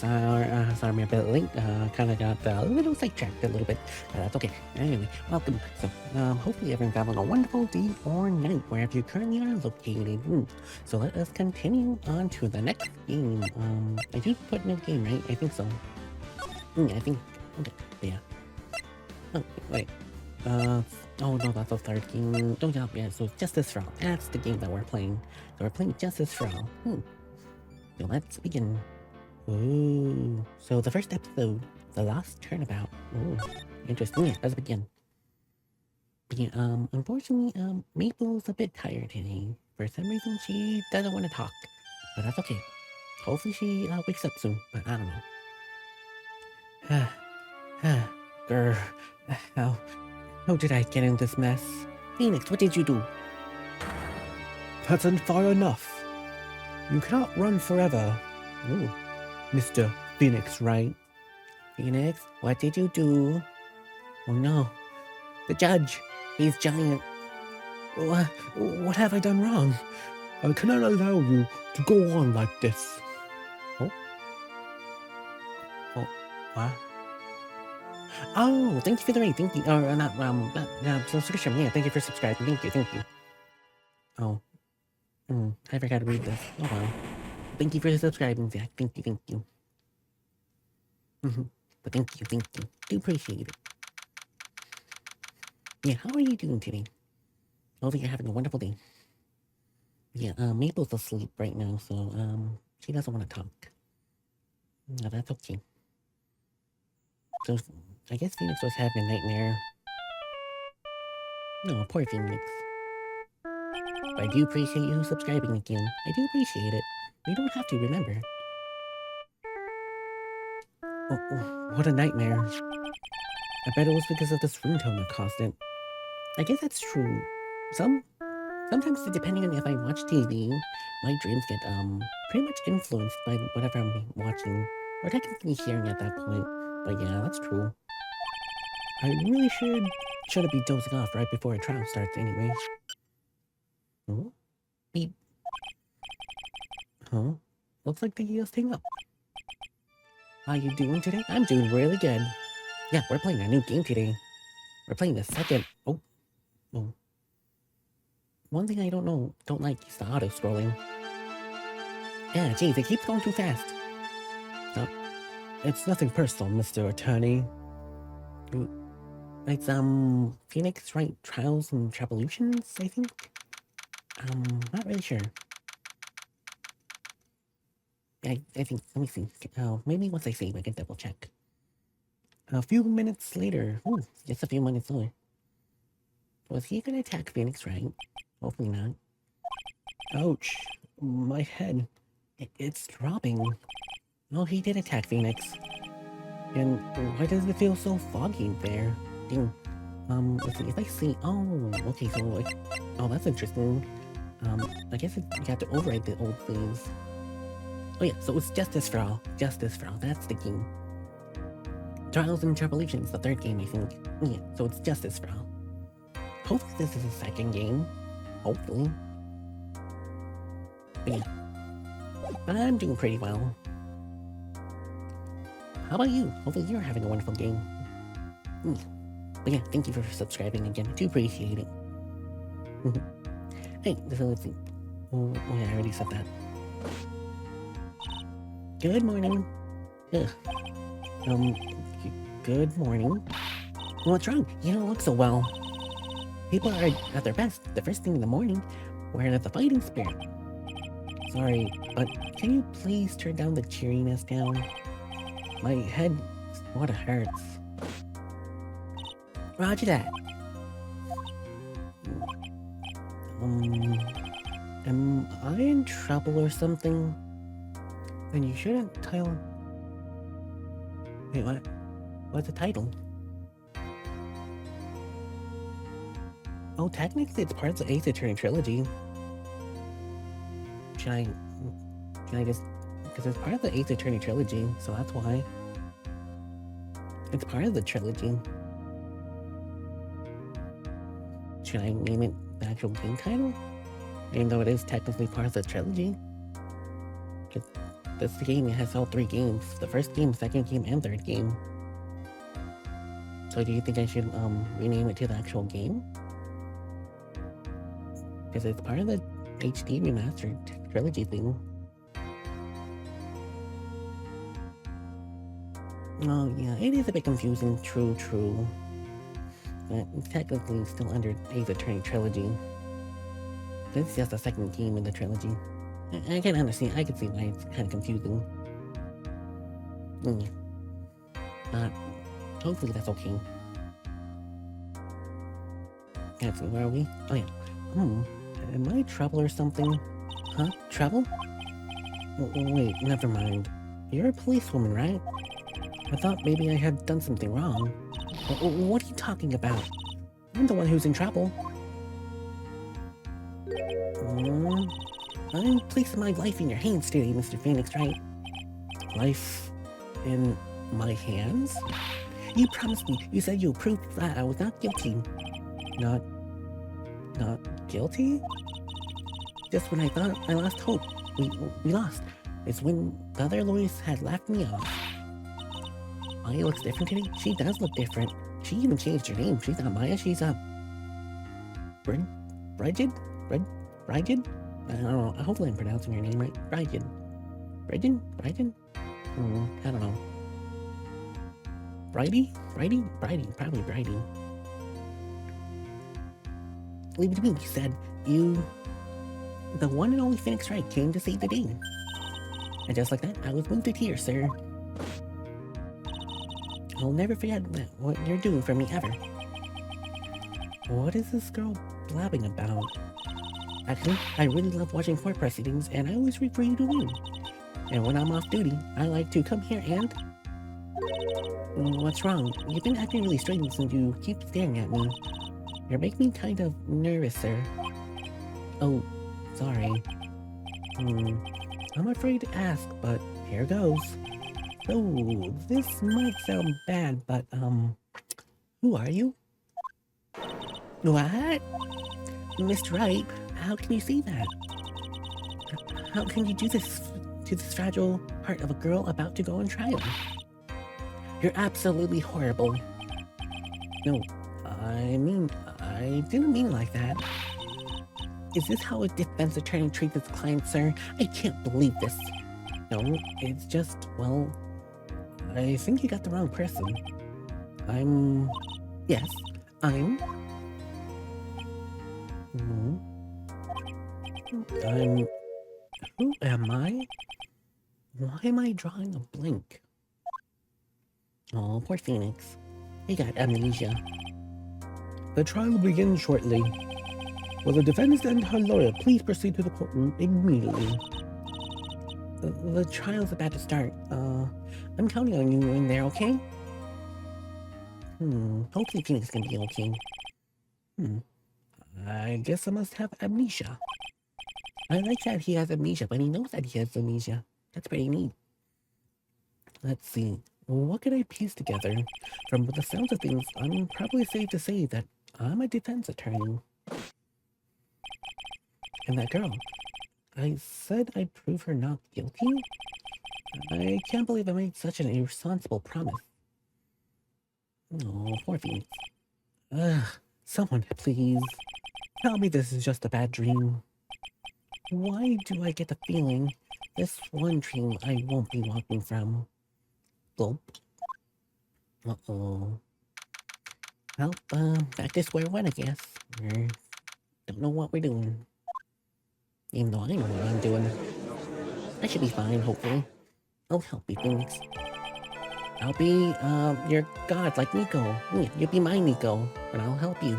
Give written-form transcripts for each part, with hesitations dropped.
Sorry, I'm a bit late. Kind of got a little sidetracked a little bit, but that's okay. Anyway, welcome. So, hopefully everyone's having a wonderful day or night wherever you currently are located. So let us continue on to the next game. I do put no game, right? I think so. I think. Okay, yeah. Oh, wait. Oh no, that's the third game. Don't jump yet. So Justice for All. That's the game that we're playing. So we're playing Justice for All. So let's begin. Ooh. So the first episode, the last turnabout. Ooh, interesting. Yeah, let's begin. But yeah, unfortunately, Maple's a bit tired today. For some reason, she doesn't want to talk. But that's okay. Hopefully she wakes up soon, but I don't know. Grr. How did I get in this mess? Phoenix, what did you do? That's far enough. You cannot run forever. Ooh. Mr. Phoenix, Wright. Phoenix, what did you do? Oh no. The judge. He's giant. What have I done wrong? I cannot allow you to go on like this. Oh, what? Oh, thank you for the raid. Thank you. Or not subscription. Yeah, thank you for subscribing. Thank you. Oh. I forgot to read this. Oh well. Thank you for subscribing, Zach. Thank you. But thank you. Do appreciate it. Yeah, how are you doing today? Hopefully you're having a wonderful day. Yeah, Maple's asleep right now, so, she doesn't want to talk. No, that's okay. So, I guess Phoenix was having a nightmare. No, poor Phoenix. But I do appreciate you subscribing again. I do appreciate it. You don't have to, remember. Oh, what a nightmare. I bet it was because of this ringtone that caused it. I guess that's true. Sometimes, depending on if I watch TV, my dreams get, pretty much influenced by whatever I'm watching, or technically hearing at that point. But yeah, that's true. I really shouldn't be dozing off right before a trial starts anyway. Oh? Beep. Huh? Looks like the EO's thing up. How you doing today? I'm doing really good. Yeah, we're playing a new game today. We're playing the second... Oh. One thing I don't like is the auto-scrolling. Yeah, geez, it keeps going too fast. Oh. It's nothing personal, Mr. Attorney. It's, Phoenix Wright Trials and Tribulations, I think? Not really sure. I think, let me see. Maybe once I save, I can double check. A few minutes later. Just a few minutes later. Was he gonna attack Phoenix Wright? Hopefully not. Ouch. My head. It's throbbing. Oh, he did attack Phoenix. And why does it feel so foggy there? Ding. Let's see, if I see... Oh, okay, so like... Oh, that's interesting. I guess you have to override the old things. Oh yeah, so it's Justice for All. Justice for All, that's the game. Trials and Tribulations, the third game, I think. Yeah, so it's Justice for All. Hopefully this is the second game. Hopefully. But yeah. But I'm doing pretty well. How about you? Hopefully you're having a wonderful game. But yeah, thank you for subscribing again. I do appreciate it. Hey, so let's see. Oh yeah, I already said that. Good morning. Ugh. Good morning. What's wrong? You don't look so well. People are at their best the first thing in the morning. We're at the fighting spirit. Sorry, but can you please turn down the cheeriness down? My head sort of hurts. Roger that. Am I in trouble or something? Then you shouldn't tell... Wait, what? What's the title? Oh, technically it's part of the Ace Attorney Trilogy. Should I just... Because it's part of the Ace Attorney Trilogy, so that's why. It's part of the trilogy. Should I name it the actual game title? Even though it is technically part of the trilogy? Just this game has all 3 games. The first game, second game, and third game. So do you think I should rename it to the actual game? Because it's part of the HD remastered trilogy thing. Oh yeah, it is a bit confusing, true. But it's technically still under Ace Attorney Trilogy. This is just the second game in the trilogy. I can understand, I can see why it's kind of confusing. But hopefully that's okay. Let's see, where are we? Oh yeah. Am I trouble or something? Huh? Trouble? Wait, never mind. You're a policewoman, right? I thought maybe I had done something wrong. What are you talking about? I'm the one who's in trouble. I'm placing my life in your hands today, Mr. Phoenix, right? Life in my hands? You promised me. You said you'll prove that I was not guilty. Not guilty? Just when I thought I lost hope, we lost. It's when the other lawyers had laughed me off. Maya looks different today? She does look different. She even changed her name. She's not Maya, she's Brigid? I don't know. Hopefully I'm pronouncing her name right. Brigid? I don't know. Brighty? Probably Brighty. Leave it to me, you said. The one and only Phoenix Wright came to save the day. And just like that, I was moved to tears, sir. I'll never forget what you're doing for me, ever. What is this girl blabbing about? Actually, I really love watching court proceedings, and I always root for you to win. And when I'm off duty, I like to come here and... What's wrong? You've been acting really strange and you keep staring at me. You're making me kind of nervous, sir. Oh, sorry. I'm afraid to ask, but here goes. So, this might sound bad, but, who are you? What? Mr. Wright, how can you say that? How can you do this to this fragile heart of a girl about to go on trial? You're absolutely horrible. No, I didn't mean it like that. Is this how a defense attorney treats his client, sir? I can't believe this. No, it's just, well, I think you got the wrong person. Yes, who am I? Why am I drawing a blank? Oh, poor Phoenix. He got amnesia. The trial will begin shortly. Will the defendant and her lawyer please proceed to the courtroom immediately? The trial's about to start. I'm counting on you in there, okay? Hopefully Phoenix can be okay. I guess I must have amnesia. I like that he has amnesia, but he knows that he has amnesia. That's pretty neat. Let's see. What could I piece together? From the sounds of things, I'm probably safe to say that I'm a defense attorney. And that girl, I said I'd prove her not guilty? I can't believe I made such an irresponsible promise. Oh, poor Phoenix. Someone, please. Tell me this is just a bad dream. Why do I get the feeling this one dream I won't be walking from? Gulp. Uh-oh. Well, back to square one, I guess. Don't know what we're doing. Even though I know what I'm doing. I should be fine, hopefully. I'll help you, Phoenix. I'll be, your god like Nico. You'll be my Nico, and I'll help you.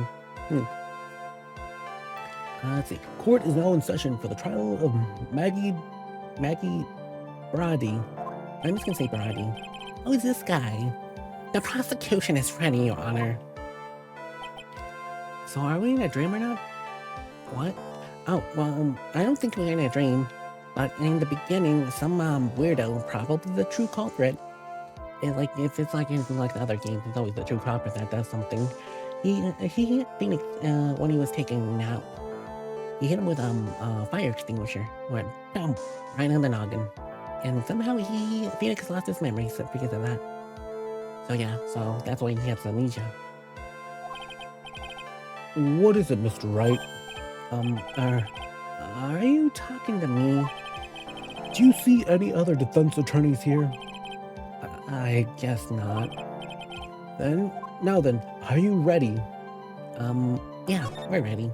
Let's see. Court is now in session for the trial of Maggie Brady. I'm just gonna say Brady. Oh, it's this guy. The prosecution is ready, Your Honor. So are we in a dream or not? What? Oh, well, I don't think we're in a dream. But in the beginning, some weirdo, probably the true culprit, if it's like anything like the other games, it's always the true culprit that does something. He hit Phoenix when he was taking a nap. He hit him with a fire extinguisher. Went boom, right on the noggin. And somehow Phoenix lost his memories because of that. So yeah, so that's why he has amnesia. What is it, Mr. Wright? Are you talking to me? Do you see any other defense attorneys here? I guess not. Now then, are you ready? Yeah, we're ready.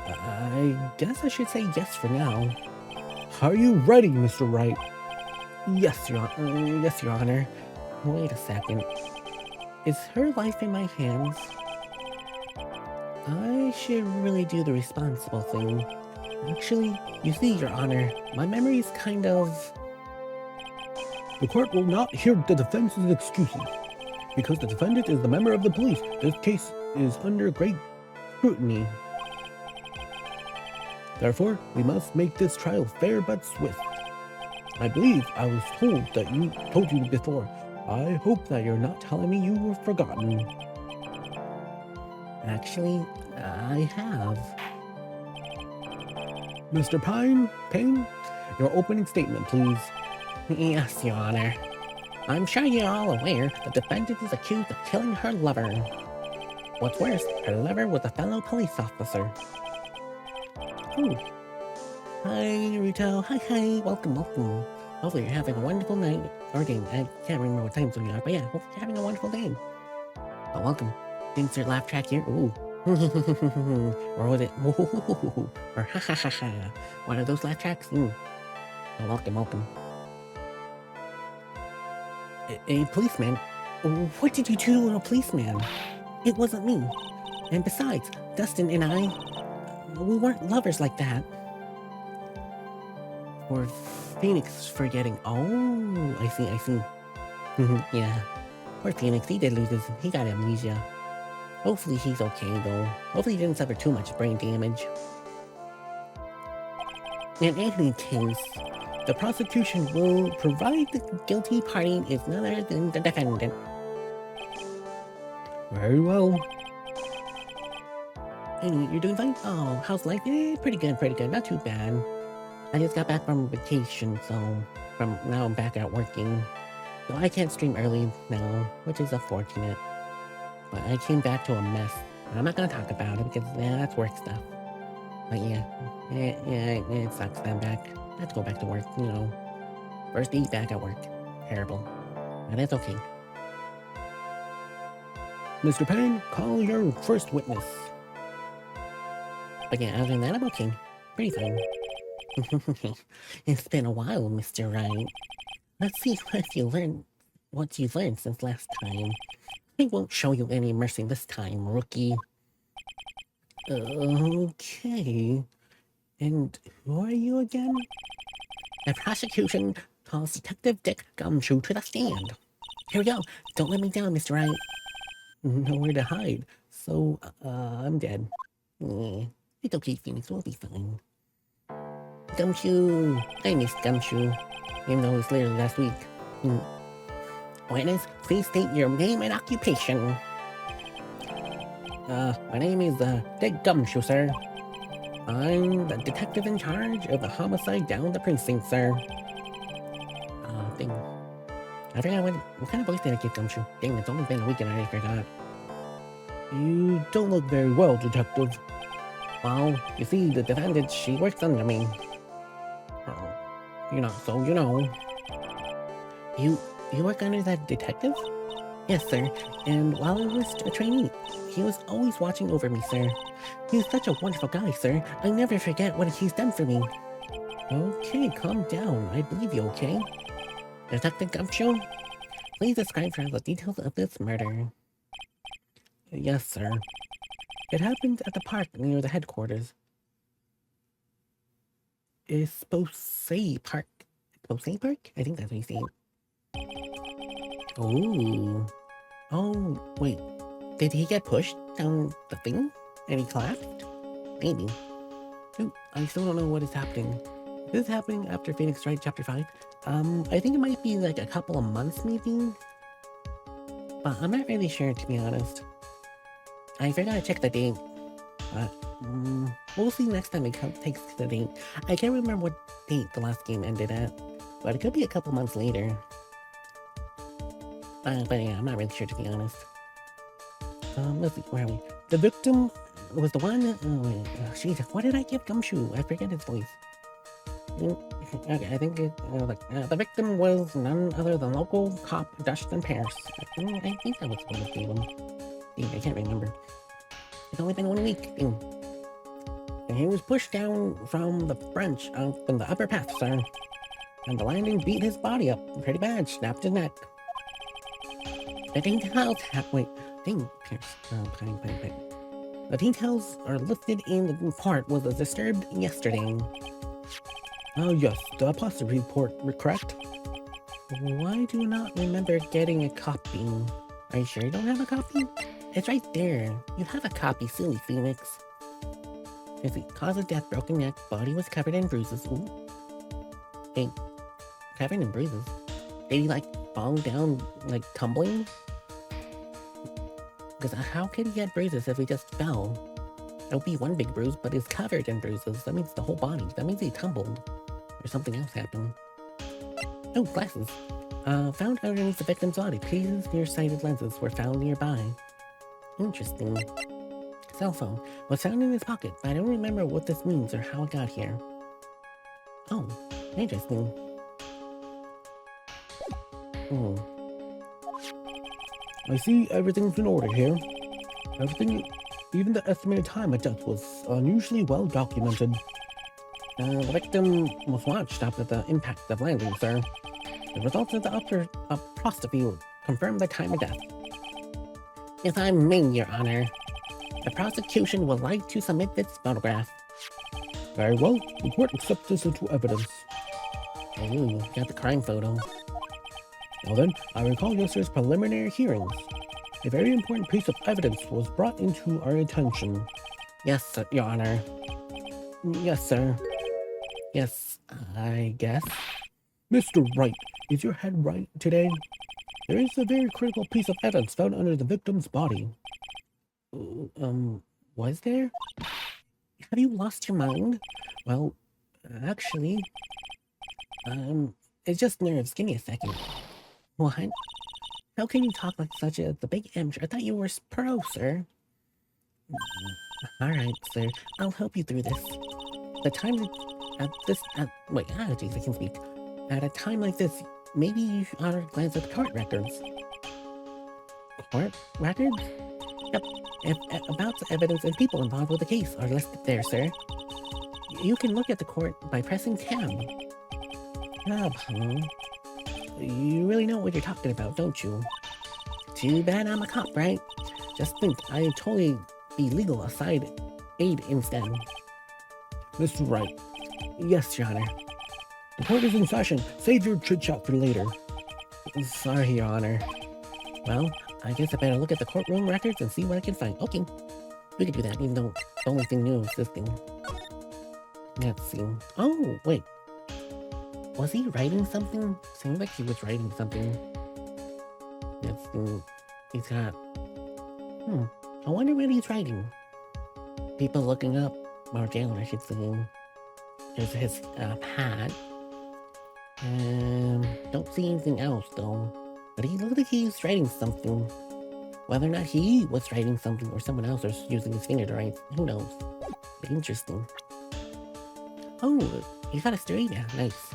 I guess I should say yes for now. Are you ready, Mr. Wright? Yes, Your Honor. Wait a second. Is her life in my hands? I should really do the responsible thing. Actually, you see, Your Honor, my memory is kind of... The court will not hear the defense's excuses. Because the defendant is the member of the police, this case is under great scrutiny. Therefore, we must make this trial fair but swift. I believe I was told you before. I hope that you're not telling me you were forgotten. Actually, I have. Mr. Payne, your opening statement, please. Yes, Your Honor. I'm sure you're all aware the defendant is accused of killing her lover. What's worse, her lover was a fellow police officer. Ooh. Hi, Ruto. Hi. Welcome. Hopefully you're having a wonderful night or day. I can't remember what time zone you are, but yeah, hopefully you're having a wonderful day. But welcome. Insert laugh track here. Ooh. Or was it? Or ha ha ha ha. One of those laugh tracks? Well, welcome. A policeman? What did you do to a policeman? It wasn't me. And besides, Dustin and I, we weren't lovers like that. Or Phoenix forgetting. Oh, I see. Yeah. Poor Phoenix, he got amnesia. Hopefully he's okay though. Hopefully he didn't suffer too much brain damage. In any case, the prosecution will provide the guilty party is none other than the defendant. Very well. Hey, you're doing fine? Oh, how's life? Pretty good. Not too bad. I just got back from vacation, so now I'm back out working. So I can't stream early now, which is unfortunate. But I came back to a mess. I'm not gonna talk about it because that's work stuff. But yeah, it sucks that I'm back. I have to go back to work, you know. First day back at work. Terrible. But it's okay. Mr. Payne, call your first witness. But yeah, other than that, I'm okay. Pretty fine. It's been a while, Mr. Wright. Let's see what you've learned since last time. I won't show you any mercy this time, rookie. Okay. And who are you again? The prosecution calls Detective Dick Gumshoe to the stand. Here we go. Don't let me down, Mr. Wright. Nowhere to hide. So, I'm dead. It's okay, Phoenix. We'll be fine. Gumshoe. I miss Gumshoe. Even though it was literally last week. Witness, please state your name and occupation. My name is, Dick Gumshoe, sir. I'm the detective in charge of the homicide down the precinct, sir. Dang. I forgot what kind of voice did I give Gumshoe? Dang, it's only been a week and I already forgot. You don't look very well, detective. Well, you see, the defendant, she works under me. So you know. You work under that detective? Yes, sir. And while I was a trainee, he was always watching over me, sir. He's such a wonderful guy, sir. I never forget what he's done for me. Okay, calm down. I believe you, okay? Detective Gumshoe, please describe for us the details of this murder. Yes, sir. It happened at the park near the headquarters. Bsky Park. Bsky Park? I think that's what you say. Oh, wait. Did he get pushed down the thing? And he collapsed? Maybe. Shoot, I still don't know what is happening. Is this happening after Phoenix Wright Chapter 5? I think it might be like a couple of months, maybe? But I'm not really sure, to be honest. I forgot to check the date. But, we'll see next time it takes the date. I can't remember what date the last game ended at. but it could be a couple months later. But yeah, I'm not really sure, to be honest. Let's see, where are we? The victim was the one. Jeez, what did I give Gumshoe? I forget his voice. Okay, I think the victim was none other than local cop Dustin Pierce. I think that was what I gave him. I can't remember. It's only been 1 week. And he was pushed down from the French from the upper path, sir. And the landing beat his body up pretty bad, snapped his neck. The details Pierce. The details are listed in the report was disturbed yesterday. Oh yes, the apostle report, correct? Why do you not remember getting a copy? Are you sure you don't have a copy? It's right there. You have a copy, silly Phoenix. Let's see. Cause of death, broken neck, body was covered in bruises. Ooh. Hey, covered in bruises? Did he like fall down, like tumbling? Because how could he get bruises if he just fell? It would be one big bruise, but it's covered in bruises. That means the whole body. That means he tumbled. Or something else happened. Oh, glasses. Found underneath the victim's body. Pieces of nearsighted lenses were found nearby. Interesting. Cell phone was found in his pocket, but I don't remember what this means or how it got here. Oh, interesting. I see everything's in order here. Everything, even the estimated time of death was unusually well documented. The victim was watched after the impact of landing, sir. The results of the apostrophe confirmed the time of death. If I may, Your Honor, the prosecution would like to submit this photograph. Very well. The court accepts this into evidence. Ooh, got the crime photo. Now then, I recall yesterday's preliminary hearings. A very important piece of evidence was brought into our attention. Yes, sir, Your Honor. Yes, sir. Yes, I guess. Mr. Wright, is your head right today? There is a very critical piece of evidence found under the victim's body. Was there? Have you lost your mind? Well, actually, it's just nerves. Give me a second. What? How can you talk like such a the big amateur? I thought you were pro, sir. Alright, sir. I'll help you through this. Wait, jeez, I can speak. At a time like this, maybe you ought to glance at the court records. Court records? Yep. About the evidence and people involved with the case are listed there, sir. You can look at the court by pressing tab. Tab, huh? You really know what you're talking about, don't you? Too bad I'm a cop, right? Just think, I'd totally be legal aside aid instead. Mr. Wright. Yes, Your Honor. The court is in session. Save your chit-chat for later. Sorry, Your Honor. Well, I guess I better look at the courtroom records and see what I can find. Okay, we can do that, even though the only thing new is this thing. Let's see. Oh, wait. Was he writing something? Seems like he was writing something. Let's see. He's got... I wonder what he's writing. People looking up. Or jail, I should say. There's his pad. Don't see anything else, though. But he looks like he's writing something. Whether or not he was writing something or someone else is using his finger to write, who knows? Interesting. Oh, he's got a straight. Yeah, nice.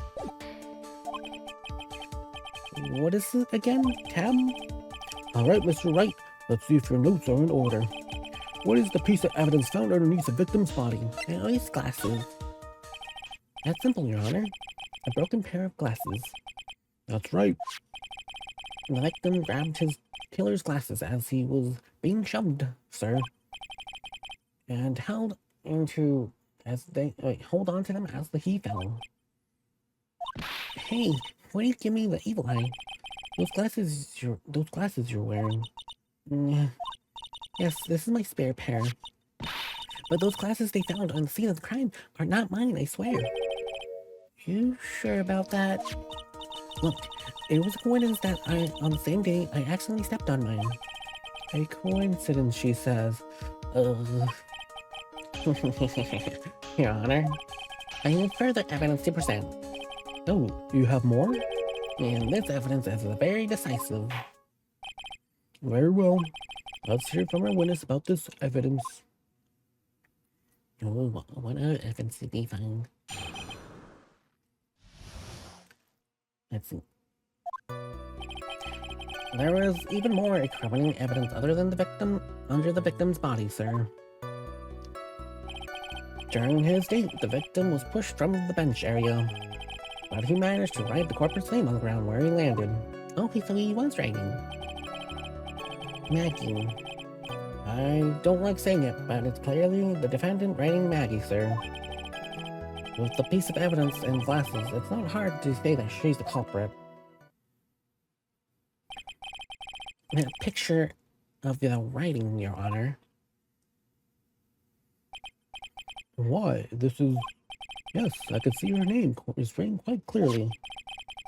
What is it again? Tab? Alright, Mr. Wright. Let's see if your notes are in order. What is the piece of evidence found underneath the victim's body? His glasses. That's simple, Your Honor. A broken pair of glasses. That's right. The victim grabbed his killer's glasses as he was being shoved, sir. And held on to them as he fell. Hey, why do you give me the evil eye? Those glasses you're wearing. Yes, this is my spare pair. But those glasses they found on the scene of the crime are not mine, I swear. You sure about that? Look, it was a coincidence that on the same day, I accidentally stepped on mine. A coincidence, she says. Your Honor, I have further evidence to present. Oh, you have more? And this evidence is very decisive. Very well. Let's hear from our witness about this evidence. Oh, what other evidence did we find? Let's see. There was even more incriminating evidence other than the victim under the victim's body, sir. During his date, the victim was pushed from the bench area, but he managed to write the corpse's name on the ground where he landed. Okay, so he was writing. Maggie. I don't like saying it, but it's clearly the defendant writing Maggie, sir. With the piece of evidence and glasses, it's not hard to say that she's the culprit. A picture of the writing, Your Honor. Why? This is... Yes, I could see her name is written quite clearly.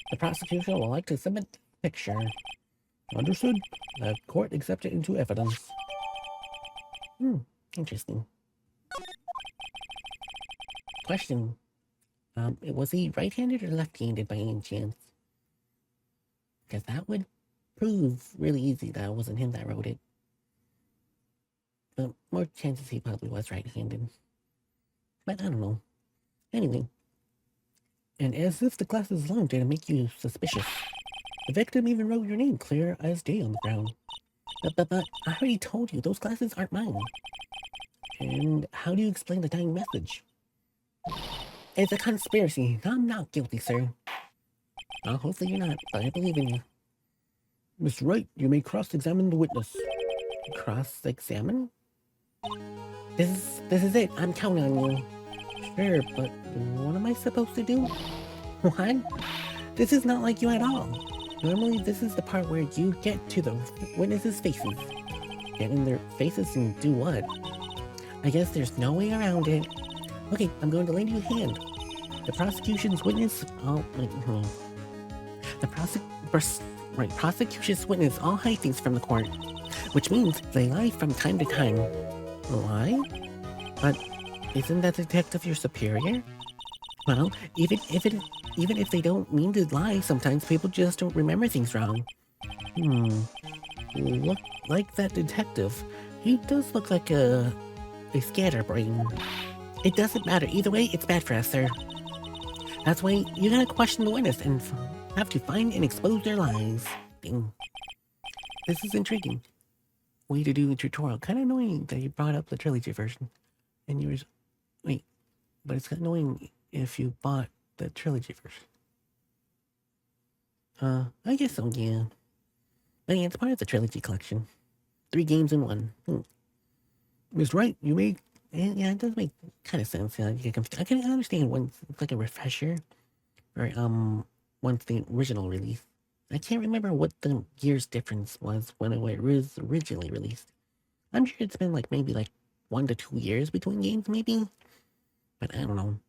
The prosecution would like to submit the picture. Understood. The court accepted into evidence. Interesting. Question. Was he right-handed or left-handed by any chance? Because that would prove really easy that it wasn't him that wrote it. But more chances he probably was right-handed. But I don't know. Anyway. And as if the glasses alone didn't make you suspicious, the victim even wrote your name clear as day on the ground. But I already told you, those glasses aren't mine. And how do you explain the dying message? It's a conspiracy. I'm not guilty, sir. Well, hopefully you're not, but I believe in you. Mr. Wright, you may cross-examine the witness. Cross-examine? This is it. I'm counting on you. Sure, but What am I supposed to do? What? This is not like you at all. Normally, this is the part where you get to the witnesses' faces. get in their faces and do what? I guess there's no way around it. Okay, I'm going to lend you a hand. The prosecution's witness... Oh, wait, The prosecution's witness all hide things from the court, which means they lie from time to time. Why? But isn't that detective your superior? Well, even if they don't mean to lie, sometimes people just don't remember things wrong. Look like that detective. He does look like a scatterbrain. It doesn't matter. Either way, it's bad for us, sir. That's why you gotta question the witness and have to find and expose their lies. Ding. This is intriguing. Way to do a tutorial. Kind of annoying that you brought up the Trilogy version. And you were... Wait. But it's kind of annoying if you bought the Trilogy version. I guess so, yeah. But yeah, it's part of the Trilogy collection. 3 games in 1. Ms. Wright, you may... Yeah, it does make kind of sense. Yeah, I can understand when it's like a refresher. Or, once the original release. I can't remember what the year's difference was when it was originally released. I'm sure it's been like maybe like 1 to 2 years between games, maybe. But I don't know.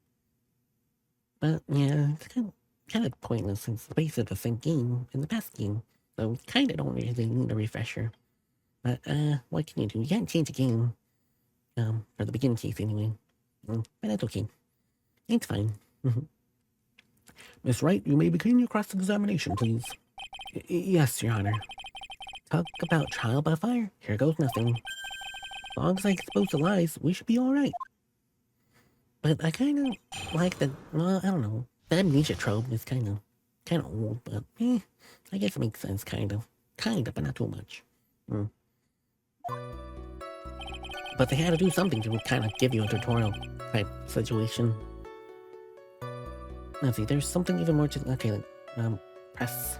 But yeah, it's kind of pointless since it's basically the same game in the past game. So kind of don't really need a refresher. But what can you do? You can't change the game. For the beginning case anyway. But that's okay. It's fine. Miss Wright, you may begin your cross-examination, please. Yes, Your Honor. Talk about trial by fire. Here goes nothing. As long as I expose the lies, we should be alright. But I kind of like the, well, I don't know. The amnesia trope is kind of old, but I guess it makes sense, kind of, but not too much. But they had to do something to kind of give you a tutorial type situation. Let's see, there's something even more to, okay, press.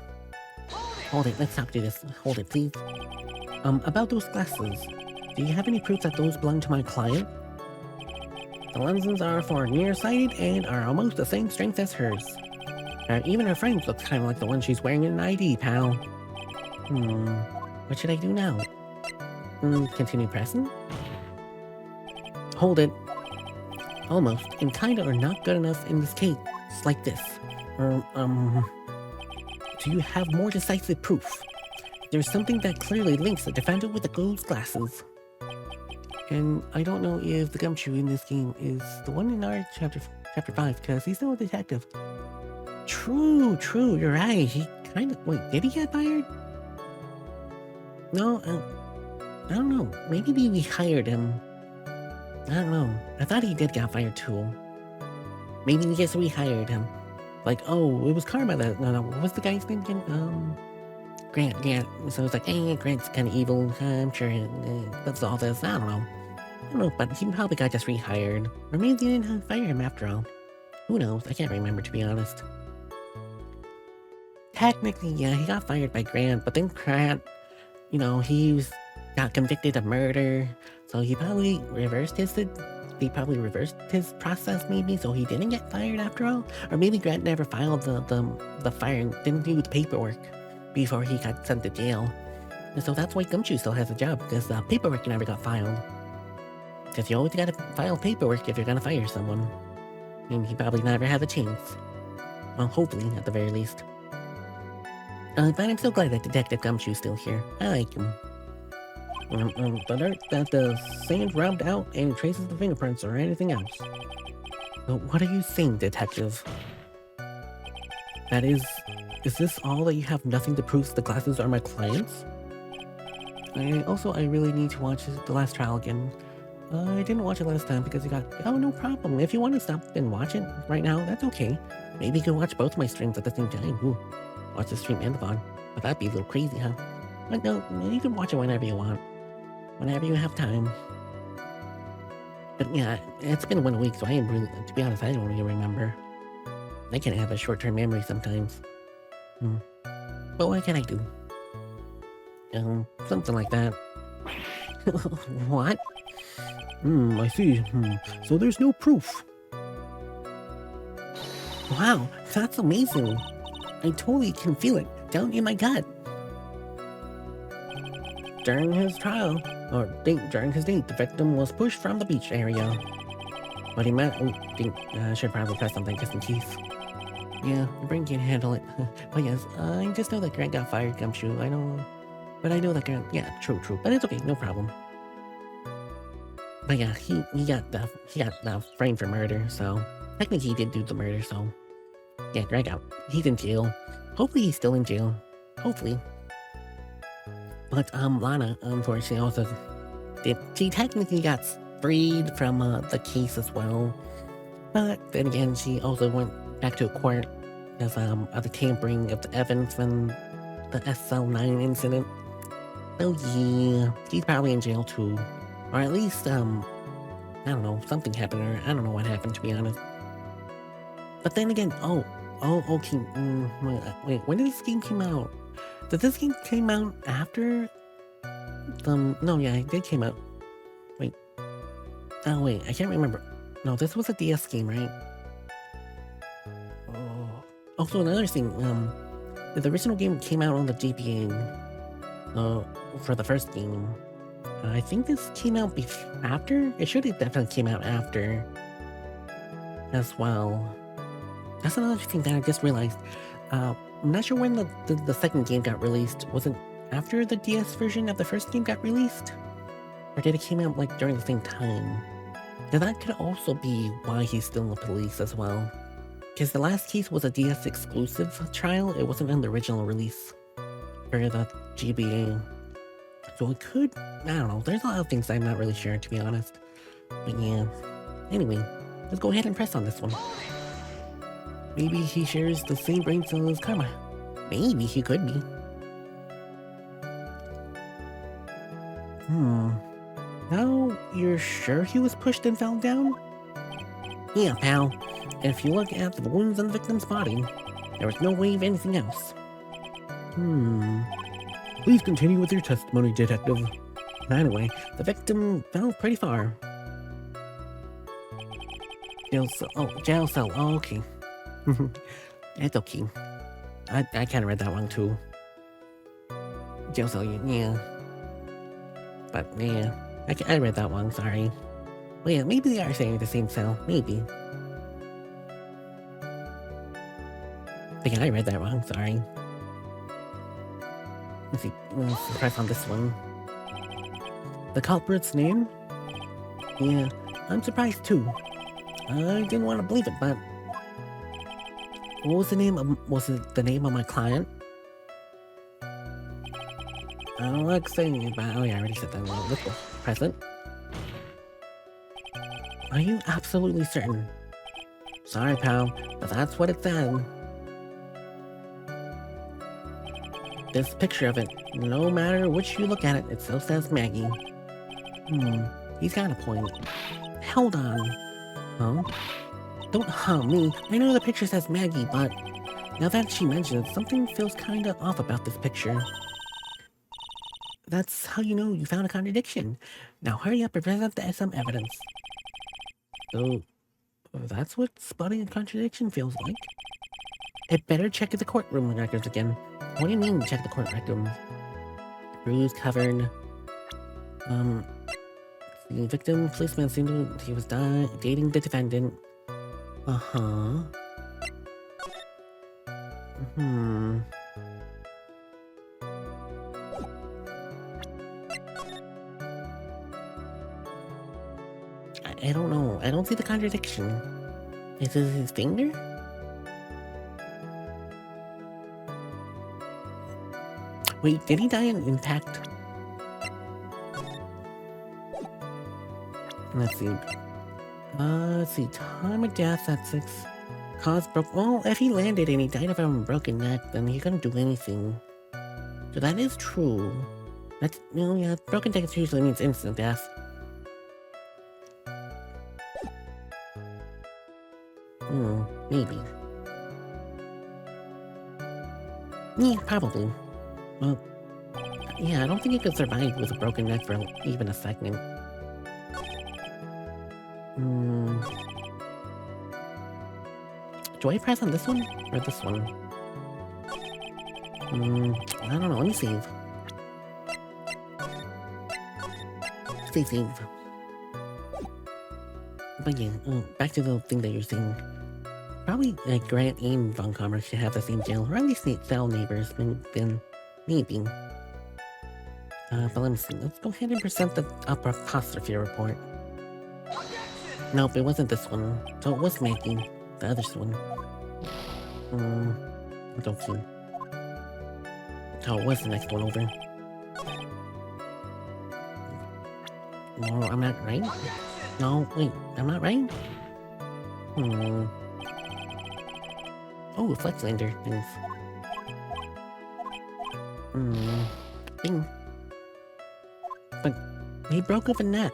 Hold it, let's talk to this. Hold it, please. About those glasses. Do you have any proof that those belong to my client? The lenses are for nearsighted and are almost the same strength as hers. Even her frames looks kind of like the one she's wearing in an ID, pal. What should I do now? Continue pressing? Hold it. Almost, and kinda are not good enough in this case. It's like this. Do you have more decisive proof? There's something that clearly links the defendant with the ghost glasses. And I don't know if the gumshoe in this game is the one in our chapter 5, because he's still a detective. True, you're right. He kind of... Wait, did he get fired? No, I don't know. Maybe we hired him. I don't know. I thought he did get fired too. Maybe we just rehired him. Like, oh, it was Karma that... No, what was the guy's name again? Grant, yeah. So it's like, hey, Grant's kind of evil. I'm sure that's all this. I don't know, but he probably got just rehired. Or maybe they didn't fire him after all. Who knows? I can't remember, to be honest. Technically, yeah, he got fired by Grant, but then Grant, got convicted of murder, so he probably reversed his process, maybe, so he didn't get fired after all. Or maybe Grant never filed the firing, didn't do the paperwork before he got sent to jail. And so that's why Gumshoe still has a job, because the paperwork never got filed. Because you always gotta file paperwork if you're gonna fire someone. And he probably never had the chance. Well, hopefully, at the very least. But I'm so glad that Detective Gumshoe's still here. I like him. The dirt that the sand rubbed out and traces the fingerprints or anything else. So what are you saying, Detective? That is this all that you have nothing to prove the glasses are my clients? I really need to watch the last trial again. I didn't watch it last time because you got... Oh, no problem. If you want to stop and watch it right now, that's okay. Maybe you can watch both my streams at the same time. Ooh, watch the stream and the VOD. But that'd be a little crazy, huh? But no, you can watch it whenever you want. Whenever you have time. But yeah, it's been 1 week, so I am really... To be honest, I don't really remember. I can have a short-term memory sometimes. But what can I do? Something like that. What? I see. So there's no proof. Wow, that's amazing. I totally can feel it down in my gut. During his trial, during his date, the victim was pushed from the beach area. But he meant... I should probably press something just in case. Yeah, my brain can't handle it. But yes, I just know that Grant got fired, Gumshoe. I know that Grant... Yeah, true. But it's okay, no problem. But yeah, he got framed for murder, so... Technically he did do the murder, so... Yeah, Grant out. He's in jail. Hopefully he's still in jail. Hopefully. But, Lana, unfortunately, also... She technically got freed from, the case as well. But then again, she also went back to court as, of the tampering of the evidence from the SL9 incident. So yeah, she's probably in jail too. Or at least, I don't know, something happened to her. I don't know what happened, to be honest. But then again, okay, wait, when did this game come out? Did this game came out after no, yeah, it did came out. Wait. Oh, wait, I can't remember. No, this was a DS game, right? Oh. Also, another thing, the original game came out on the GBA, for the first game. I think this came out after? It should have definitely came out after as well. That's another thing that I just realized. I'm not sure when the second game got released. Was it after the DS version of the first game got released? Or did it came out like during the same time? Now that could also be why he's still in the police as well. Because the last case was a DS exclusive trial, it wasn't in the original release for the GBA. So it could, I don't know, there's a lot of things I'm not really sure, to be honest. But yeah, anyway, let's go ahead and press on this one. Maybe he shares the same brain cell as Karma. Maybe he could be. Now, you're sure he was pushed and fell down? Yeah, pal. If you look at the wounds on the victim's body, there was no way of anything else. Please continue with your testimony, Detective. Anyway, the victim fell pretty far. Jail cell, oh, okay. It's okay. I kinda read that wrong too. Jail cell, yeah. But yeah, I read that wrong, sorry. Well yeah, maybe they are saying the same cell, maybe. But yeah, I read that wrong, sorry. Let's see, let's press on this one. The culprit's name? Yeah, I'm surprised too. I didn't want to believe it, but... What was the name of, was it the name of my client? I don't like saying it, but oh yeah, I already said that. Let's go. Present. Are you absolutely certain? Sorry, pal, but that's what it said. This picture of it, no matter which you look at it, it still says Maggie. He's got a point. Hold on. Huh? Don't me. I know the picture says Maggie, but now that she mentions it, something feels kinda off about this picture. That's how you know you found a contradiction. Now hurry up and present some evidence. So, that's what spotting a contradiction feels like. It better check the courtroom records again. What do you mean check the court records? Bruise covered. The victim policeman seemed he was dating the defendant. Uh-huh. I don't know. I don't see the contradiction. Is this his finger? Wait, did he die in impact? Let's see. Let's see. Time of death at 6. Cause broke. Well, if he landed and he died from a broken neck, then he couldn't do anything. So that is true. That's, yeah, broken neck usually means instant death. Maybe. Yeah, probably. Well, yeah, I don't think he could survive with a broken neck for even a second. Do I press on this one or this one? I don't know. Let me save. Save. But yeah, back to the thing that you're saying. Probably Grant and Von Commerce should have the same jail, or at least cell neighbors. Maybe. But let me see. Let's go ahead and present the apostrophe report. Nope, it wasn't this one. So it was Maggie. The other one. I don't see. Oh, it was the next one over. No, I'm not right? No, wait, I'm not right? Oh, Flexlander things. Thing. But he broke off a neck.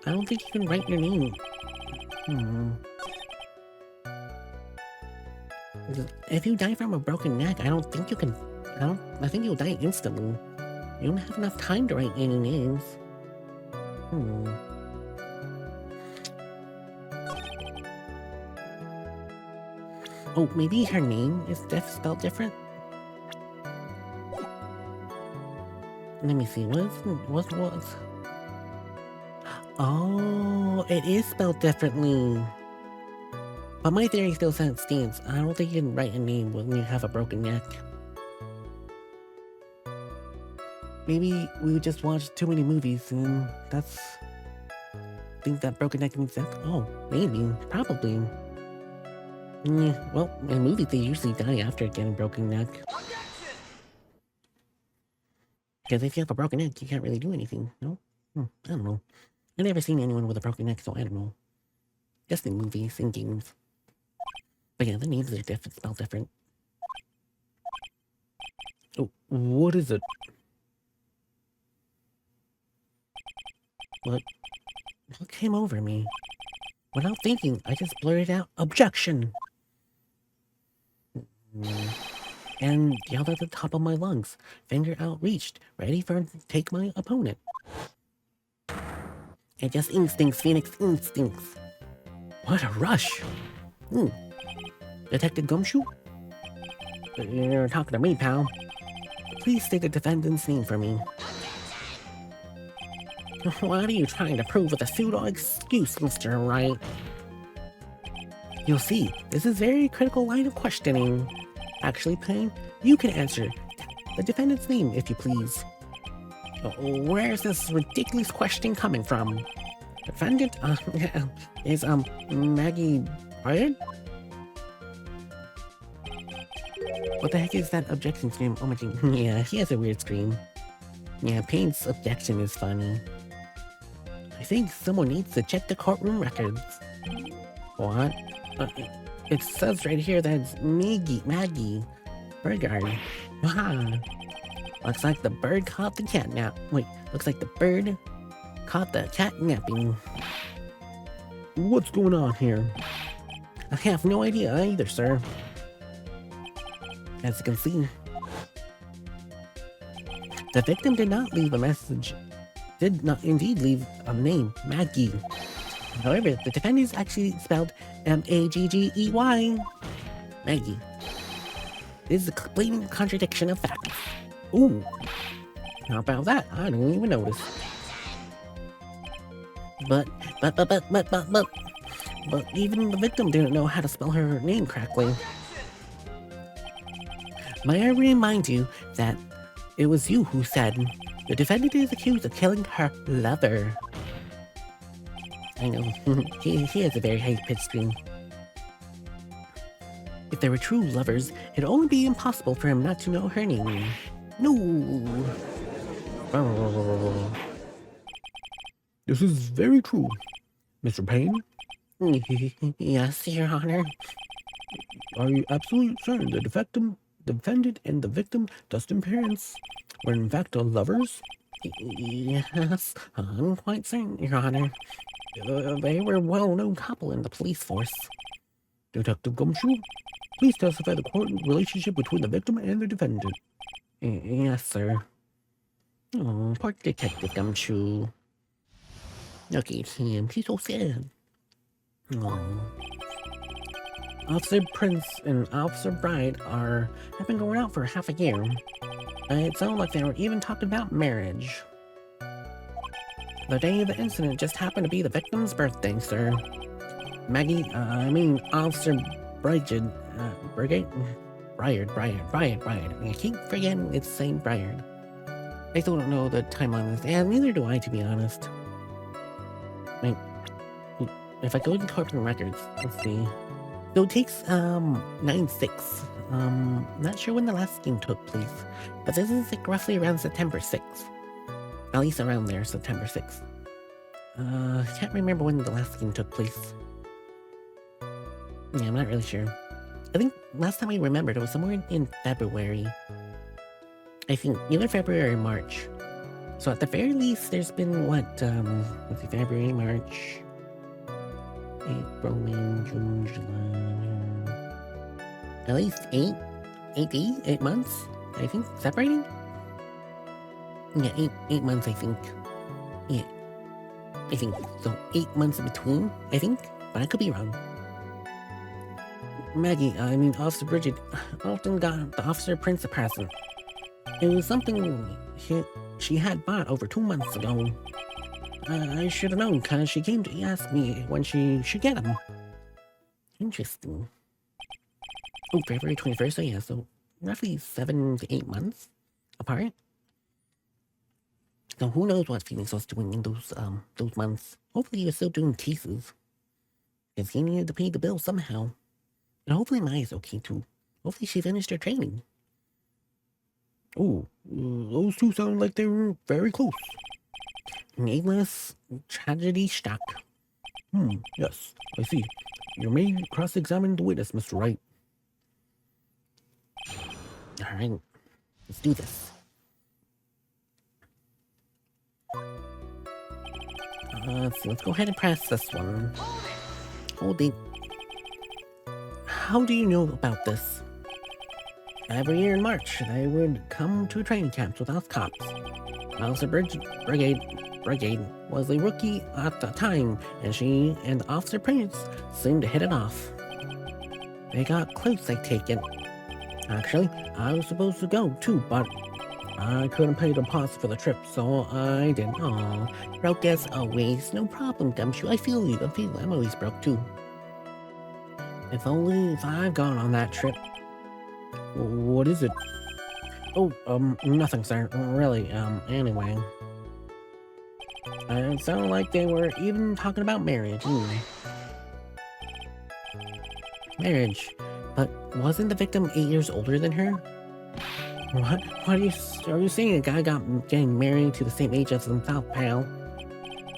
I don't think you can write your name. If you die from a broken neck, I don't think you can. I think you'll die instantly. You don't have enough time to write any names. Oh, maybe her name is spelled different? Let me see, what was? Oh, it is spelled differently. But my theory still stands. I don't think you can write a name when you have a broken neck. Maybe we just watched too many movies and that's... think that broken neck means that? Oh, maybe. Probably. Yeah, well, in movies they usually die after getting broken neck. Because if you have a broken neck, you can't really do anything, no? I don't know. I've never seen anyone with a broken neck, so I don't know. Just in movies and games. But yeah, the names are different, spelled different. Oh, what is it? What came over me? Without thinking, I just blurted out, "Objection!" And yelled at the top of my lungs, finger outreached, ready for take my opponent. It just instincts, Phoenix, instincts. What a rush! Detective Gumshoe? You're talking to me, pal. Please state the defendant's name for me. What are you trying to prove with a pseudo excuse, Mr. Wright? You'll see, this is a very critical line of questioning. Actually, Payne, you can answer the defendant's name, if you please. Where is this ridiculous question coming from? Defendant, is, Maggie Wright? What the heck is that objection scream? Oh my god. Yeah, he has a weird scream. Yeah, Payne's objection is funny. I think someone needs to check the courtroom records. What? It says right here that it's Maggie. Birdguard. Wow. Looks like the bird caught the cat nap. Wait, looks like the bird caught the cat napping. What's going on here? I have no idea either, sir. As you can see, the victim did not leave a message. Did not indeed leave a name, Maggie. However, the defendant is actually spelled M-A-G-G-E-Y. Maggie. This is a blatant contradiction of facts. Ooh. How about that? I didn't even notice. But even the victim didn't know how to spell her name correctly. May I remind you that it was you who said the defendant is accused of killing her lover. I know, he has a very high-pitched scream. If they were true lovers, it'd only be impossible for him not to know her name. No. This is very true. Mr. Payne? Yes, Your Honor. Are you absolutely certain the defendant and the victim, Dustin parents, were in fact lovers? Yes, I'm quite certain, Your Honor. They were a well-known couple in the police force. Detective Gumshoe, please testify the court relationship between the victim and the defendant. Yes, sir. Oh, poor Detective Gumshoe. Look at him, he's so sad. Oh. Officer Prince and Officer Wright have been going out for half a year. It sounded like they were even talking about marriage. The day of the incident just happened to be the victim's birthday, sir. Officer Bryard. I keep forgetting it's the same Bryard. I still don't know the timeline of this, and neither do I, to be honest. Wait, if I go to the courtroom records, let's see. So it takes, 9/6. Not sure when the last game took place, but this is like roughly around September 6th. At least around there, September 6th. I can't remember when the last game took place. Yeah, I'm not really sure. I think last time I remembered it was somewhere in February. I think either February or March. So at the very least, there's been what, let's see, February, March, April, May, June, July. At least 8 months, I think, separating? Yeah, 8 months, I think. Yeah, I think. So 8 months in between, I think, but I could be wrong. Officer Bridget often got the Officer Prince a present. It was something she had bought over 2 months ago. I should have known, because she came to ask me when she should get him. Interesting. Oh, February 21st, so yeah, so roughly 7 to 8 months apart. So who knows what Phoenix was doing in those months. Hopefully he was still doing cases. Because he needed to pay the bill somehow. And hopefully Maya's okay too. Hopefully she finished her training. Oh, those two sound like they were very close. Nameless tragedy struck. Yes, I see. You may cross-examine the witness, Mr. Wright. Alright, let's do this. Let's go ahead and press this one. Hold it. How do you know about this? Every year in March, they would come to training camps with us cops. Officer Brigade was a rookie at the time, and she and Officer Prince seemed to hit it off. They got close, I take it. Actually, I was supposed to go too, but I couldn't pay the deposit for the trip, so I didn't. Aw, broke as always. No problem, Gumshoe. I feel you. I'm always broke too. If I've gone on that trip. What is it? Oh, nothing, sir. Really, anyway. It sounded like they were even talking about marriage. Marriage. But wasn't the victim 8 years older than her? What? Are you saying a guy getting married to the same age as himself, pal?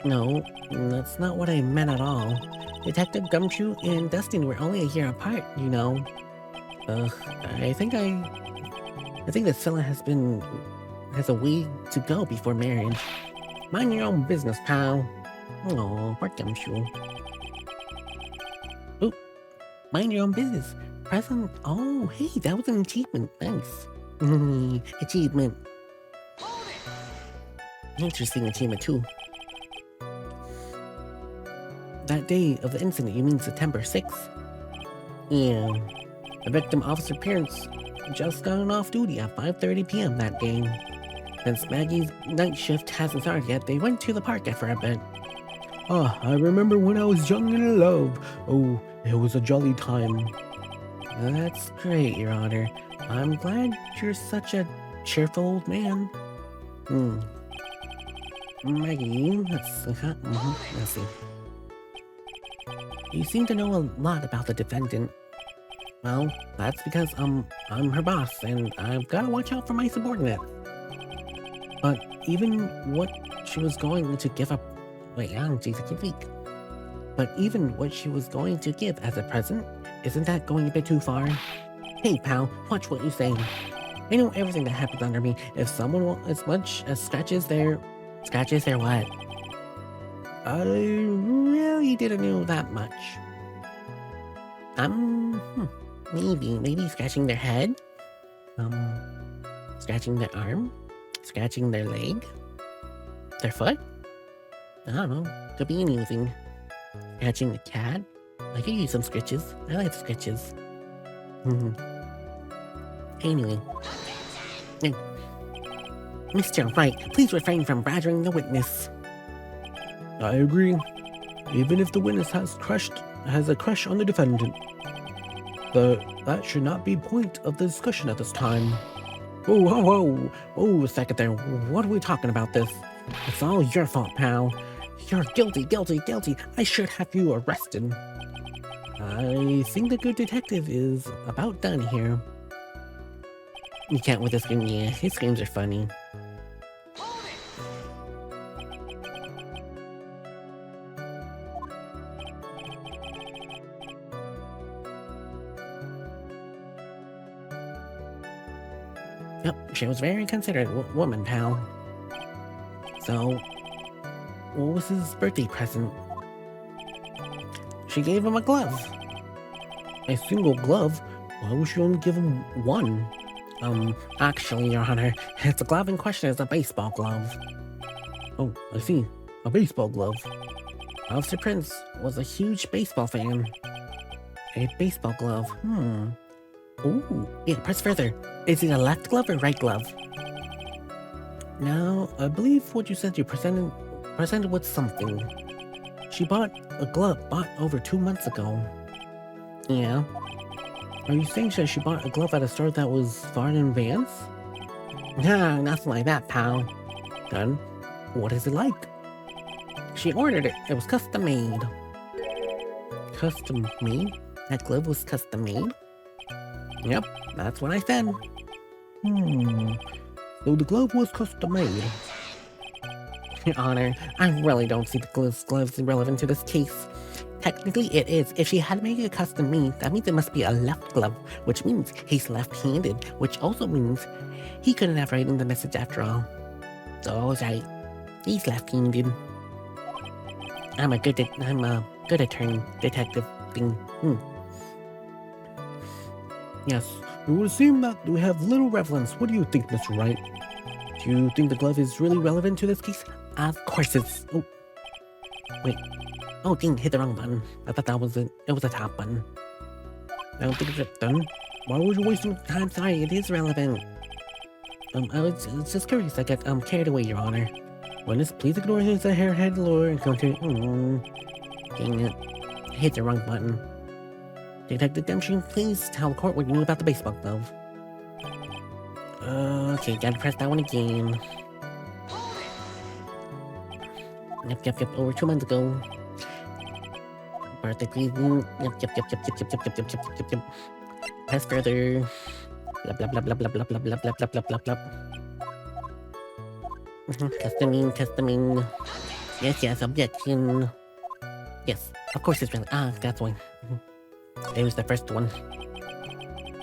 No, that's not what I meant at all. Detective Gumshoe and Dustin were only a year apart, you know. Ugh, I think that Scylla has a way to go before marriage. Mind your own business, pal. Oh, poor Gumshoe. Oop, mind your own business. Present. Oh, hey, that was an achievement. Nice. Achievement. Interesting achievement too. That day of the incident, you mean September 6th? Yeah. The victim, Officer Pierce, just got off duty at 5:30 p.m. that day. Since Maggie's night shift hasn't started yet, they went to the park for a bit. Ah, I remember when I was young and in love. Oh, it was a jolly time. That's great, Your Honor. I'm glad you're such a cheerful old man. Maggie, let's see. You seem to know a lot about the defendant. Well, that's because I'm her boss, and I've got to watch out for my subordinate. But even what she was going to give up... Wait, geez, I keep weak. But even what she was going to give as a present, isn't that going a bit too far? Hey, pal, watch what you say. I know everything that happens under me. If someone as much as scratches their what? I really didn't know that much. Maybe scratching their head? Scratching their arm? Scratching their leg? Their foot? I don't know. Could be anything. Scratching the cat? I could use some scratches. I like scratches. Anyway. Mr. Wright, please refrain from badgering the witness. I agree. Even if the witness has a crush on the defendant. That should not be point of the discussion at this time. Whoa, a second there. What are we talking about this? It's all your fault, pal. You're guilty. I should have you arrested. I think the good detective is about done here. You can't with this game, yeah. His games are funny. Yep, she was a very considerate woman, pal. So, what was his birthday present? She gave him a glove. A single glove? Why would she only give him one? Actually, Your Honor, the glove in question is a baseball glove. Oh, I see. A baseball glove. Officer Prince was a huge baseball fan. A baseball glove, Ooh, yeah, press further. Is it a left glove or right glove? Now, I believe what you said you presented with something. She bought a glove bought over 2 months ago. Yeah. Are you saying that she bought a glove at a store that was far in advance? Nah, nothing like that, pal. Then, what is it like? She ordered it. It was custom made. Custom made? That glove was custom made? Yep, that's what I said. So the glove was custom made. Your Honor, I really don't see the gloves relevant to this case. Technically it is. If she had made it custom made, that means it must be a left glove, which means he's left-handed, which also means he couldn't have written the message after all. So right, he's left-handed. I'm a good attorney, detective thing. Yes, it would seem that we have little relevance. What do you think, Mr. Wright? Do you think the glove is really relevant to this case? Of course it's... Oh. Wait. Oh, dang, hit the wrong button. I thought that was it. It was a top button. I don't think it's done. Why would you waste time? Sorry, it is relevant. I was just curious. I got carried away, Your Honor. Witness, please ignore this hairhead lure and continue. Dang it. I hit the wrong button. Detective Dempsey, please tell the court what you knew about the baseball glove. Okay, gotta press that one again. Yep, over 2 months ago. Birthday greeting. Yep. test further. Blah blah blah blah blah blah blah blah blah blah blah blah blah. Customing. Yes, objection. Yes, of course it's relevant. That's one. It was the first one.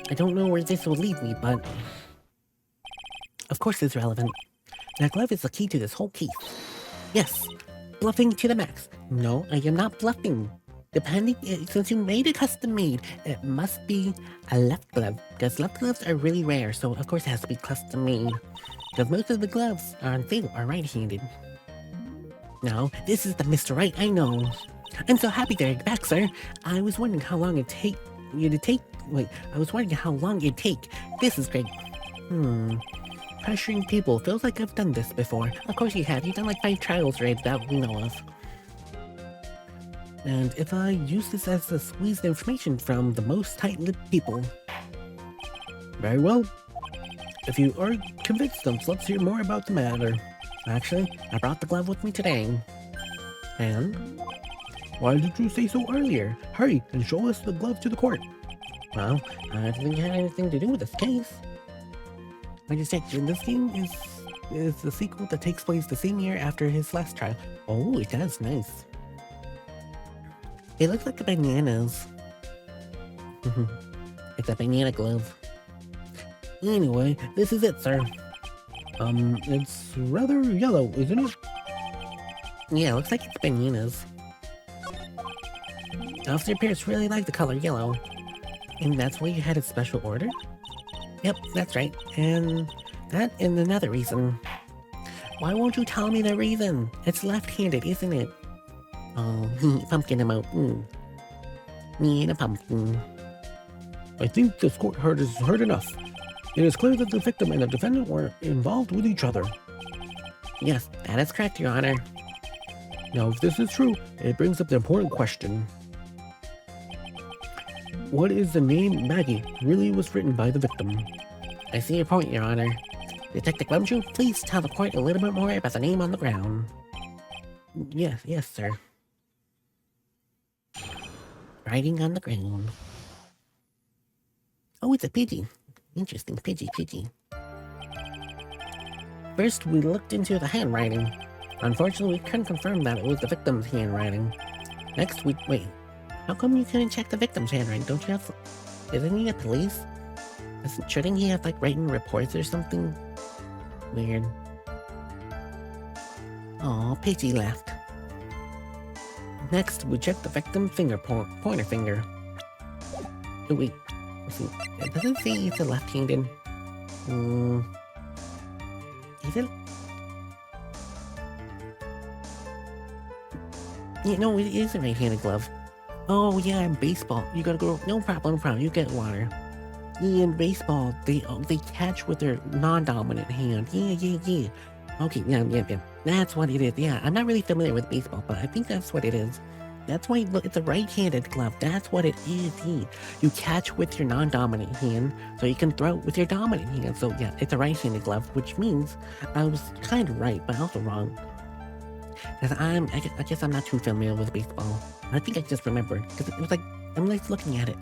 I don't know where this will lead me, but of course it's relevant. That glove is the key to this whole case. Yes, bluffing to the max. No, I am not bluffing. Since you made it custom made, it must be a left glove, because left gloves are really rare, so of course it has to be custom made. Because most of the gloves on sale are right-handed. No, this is the Mr. Right, I know. I'm so happy they're back, sir. I was wondering how long it'd take. This is great. Pressuring people feels like I've done this before. Of course you have. You've done like 5 trials right that we know of. And if I use this as to squeeze the information from the most tight-lipped people. Very well. If you are convinced, then let's hear more about the matter. Actually, I brought the glove with me today. And? Why did you say so earlier? Hurry and show us the glove to the court. Well, I didn't have anything to do with this case. I just checked, this game is the sequel that takes place the same year after his last trial. Oh, it does, nice. It looks like a bananas. It's a banana glove. Anyway, this is it, sir. It's rather yellow, isn't it? Yeah, looks like it's bananas. Officer Pierce really liked the color yellow. And that's why you had a special order? Yep, that's right. And that and another reason. Why won't you tell me the reason? It's left-handed, isn't it? Oh, pumpkin emote. Me and a pumpkin. I think this court has heard enough. It is clear that the victim and the defendant were involved with each other. Yes, that is correct, Your Honor. Now, if this is true, it brings up the important question. What is the name Maggie really was written by the victim? I see your point, Your Honor. Detective Gumshoe, please tell the court a little bit more about the name on the ground. Yes, sir. Writing on the ground. Oh, it's a Pidgey. Interesting, Pidgey. First, we looked into the handwriting. Unfortunately, we couldn't confirm that it was the victim's handwriting. Next, wait. How come you couldn't check the victim's handwriting? Don't you have... Isn't he a police? Shouldn't he have, like, written reports or something? Weird. Aw, Pidgey left. Next, we checked the victim's pointer finger. Oh, wait. Let's see. It doesn't say it's a left-handed. Is it? Yeah, no, it is a right-handed glove. Oh, yeah, in baseball. You gotta go. No problem. You get water. Yeah, in baseball, they catch with their non-dominant hand. Yeah. Okay, yeah. That's what it is. Yeah, I'm not really familiar with baseball, but I think that's what it is. That's why, look, it's a right-handed glove. That's what it is. Yeah. You catch with your non-dominant hand, so you can throw with your dominant hand. So yeah, it's a right-handed glove, which means I was kind of right, but also wrong. Because I guess I'm not too familiar with baseball. I think I just remembered, because it was like, I'm like looking at it,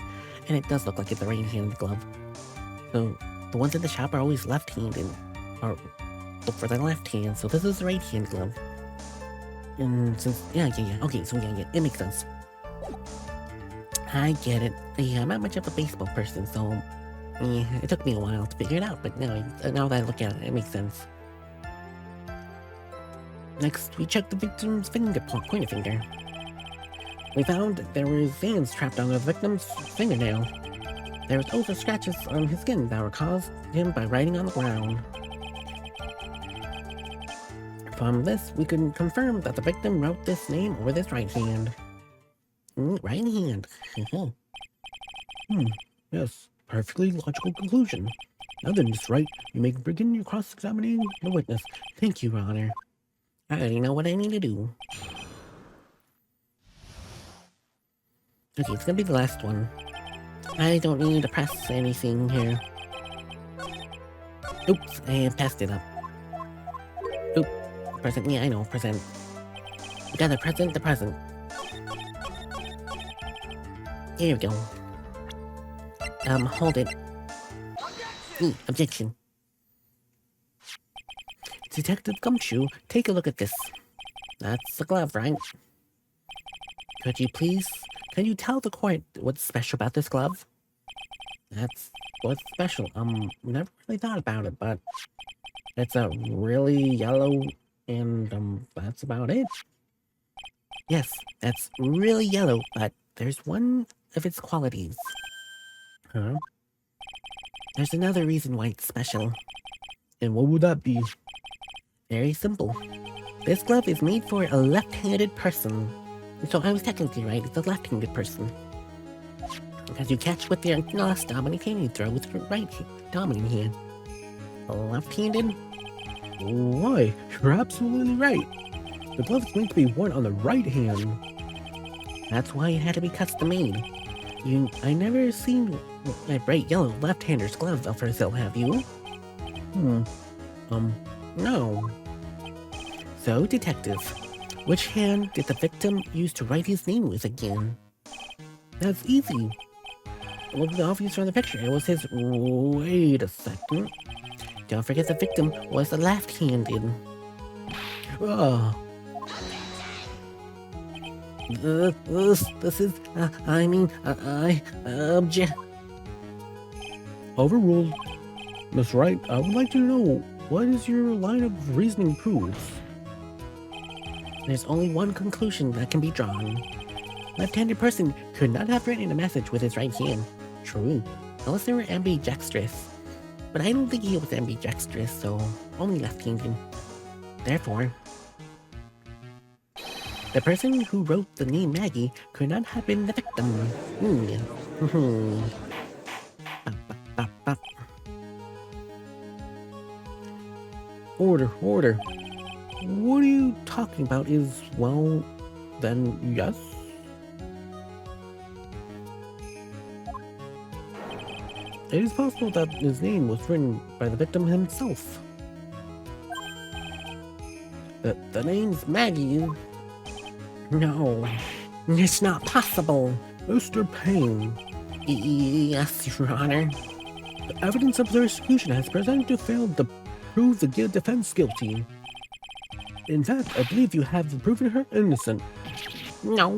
and it does look like it's a right-handed glove. So, the ones in the shop are always left-handed, or for the left hand, so this is the right-handed glove. And since, yeah, okay, so yeah, it makes sense. I get it. Yeah, I'm not much of a baseball person, so, yeah, it took me a while to figure it out, but now that I look at it, it makes sense. Next, we checked the victim's pointer finger. We found there were sands trapped on the victim's fingernail. There was also scratches on his skin that were caused him by writing on the ground. From this, we can confirm that the victim wrote this name with his right hand. Right hand. Yes, perfectly logical conclusion. Now then, Miss Wright, you may begin your cross-examining the witness. Thank you, Your Honor. I already know what I need to do. Okay, it's gonna be the last one. I don't need to press anything here. Oops, I passed it up. Oop, present, yeah, I know, present. We gotta present the present. Here we go. Hold it. Objection. Detective Gumshoe, take a look at this. That's a glove, right? Could you please, can you tell the court what's special about this glove? That's what's special. Never really thought about it, but it's a really yellow, and that's about it. Yes, that's really yellow, but there's one of its qualities. Huh? There's another reason why it's special. And what would that be? Very simple. This glove is made for a left-handed person. So I was technically right, it's a left-handed person. Because you catch with your last dominant hand, you throw with your right dominant hand. Left-handed? Why? You're absolutely right. The glove is meant to be worn on the right hand. That's why it had to be custom-made. I never seen a bright yellow left-hander's glove for sale, have you? No. So, detective, which hand did the victim use to write his name with again? That's easy. It was obvious from the picture. It was his. Wait a second. Don't forget the victim was left-handed. This is. I object. Overruled. Miss Wright, I would like to know, what is your line of reasoning proves? There's only one conclusion that can be drawn. Left-handed person could not have written a message with his right hand. True, unless they were ambidextrous. But I don't think he was ambidextrous, so only left-handed. Therefore, the person who wrote the name Maggie could not have been the victim. Order. What are you talking about is, well, then yes? It is possible that his name was written by the victim himself. The name's Maggie. No, it's not possible. Mr. Payne. Yes, Your Honor. The evidence of the execution has presented to fail to prove the defense guilty. In fact, I believe you have proven her innocent. No.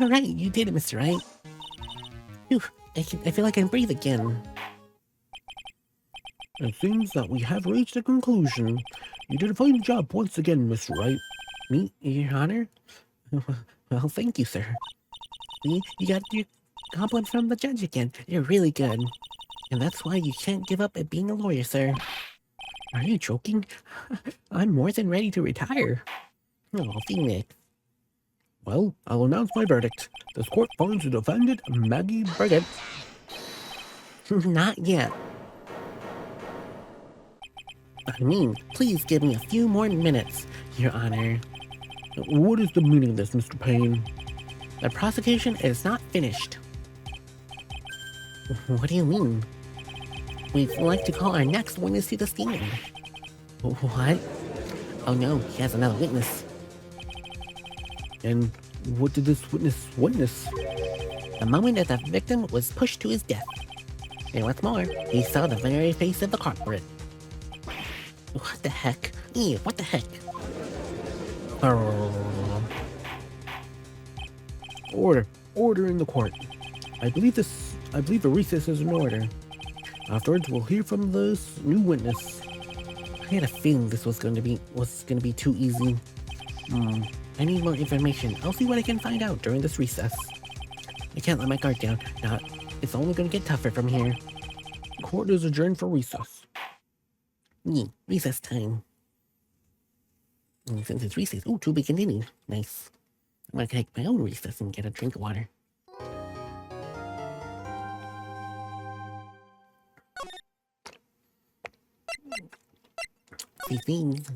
All right, you did it, Mr. Wright. Phew, I feel like I can breathe again. It seems that we have reached a conclusion. You did a fine job once again, Mr. Wright. Me, Your Honor? Well, thank you, sir. See, you got your compliment from the judge again. You're really good. And that's why you can't give up at being a lawyer, sir. Are you joking? I'm more than ready to retire. Oh, Phoenix. Well, I'll announce my verdict. This court finds the defendant, Maggie Brigham. Not yet. I mean, please give me a few more minutes, Your Honor. What is the meaning of this, Mr. Payne? The prosecution is not finished. What do you mean? We'd like to call our next witness to the stand. What? Oh no, he has another witness. And what did this witness? The moment that the victim was pushed to his death. And what's more, he saw the very face of the culprit. What the heck? Ew, what the heck? Order in the court. I believe a recess is in order. Afterwards, we'll hear from this new witness. I had a feeling this was gonna be too easy. I need more information. I'll see what I can find out during this recess. I can't let my guard down. It's only gonna get tougher from here. Court is adjourned for recess. Recess time. And since it's recess, to be continued. Nice. I'm gonna take my own recess and get a drink of water. Thief.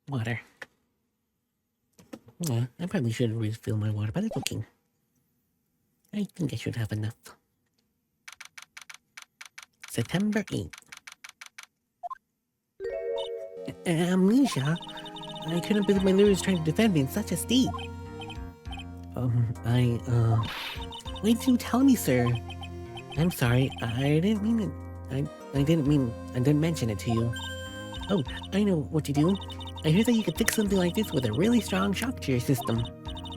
Water. Yeah, I probably should refill my water, but it's okay. I think I should have enough. September 8th. Amnesia? I couldn't believe my lawyer was trying to defend me in such a state. Why did you tell me, sir? I'm sorry, I didn't mean it. I didn't mention it to you. Oh, I know what to do. I hear that you could fix something like this with a really strong shock to your system.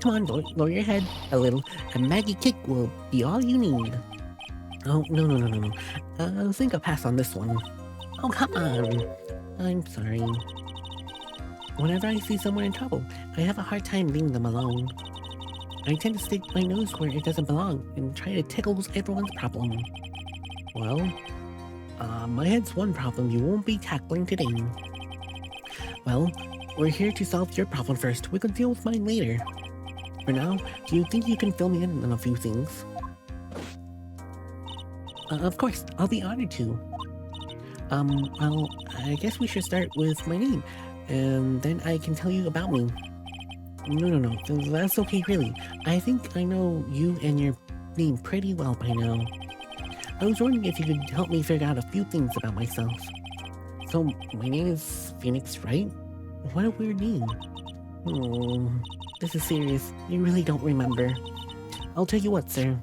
Come on, lower your head a little. A Maggie kick will be all you need. Oh, no. I think I'll pass on this one. Oh, come on. I'm sorry. Whenever I see someone in trouble, I have a hard time leaving them alone. I tend to stick my nose where it doesn't belong and try to tickle everyone's problem. Well, my head's one problem you won't be tackling today. Well, we're here to solve your problem first. We can deal with mine later. For now, do you think you can fill me in on a few things? Of course, I'll be honored to. Well, I guess we should start with my name, and then I can tell you about me. No, that's okay, really. I think I know you and your name pretty well by now. I was wondering if you could help me figure out a few things about myself. So, my name is Phoenix, right? What a weird name. Oh, this is serious. You really don't remember. I'll tell you what, sir.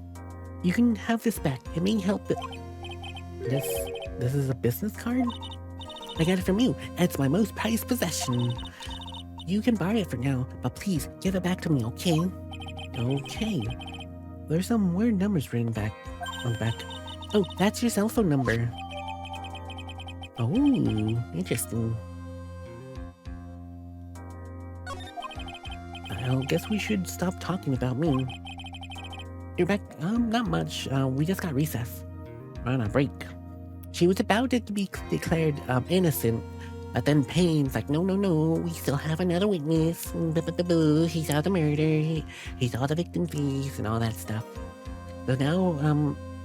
You can have this back. It may help it. This is a business card? I got it from you, and it's my most prized possession. You can borrow it for now, but please give it back to me, okay? Okay. There's some weird numbers written back on the back. Oh, that's your cell phone number. Oh, interesting. I guess we should stop talking about me. You're back? Not much. We just got recess. We're on a break. She was about to be declared innocent, but then Payne's like, no, we still have another witness. He saw the murder, he saw the victim's face, and all that stuff. So now,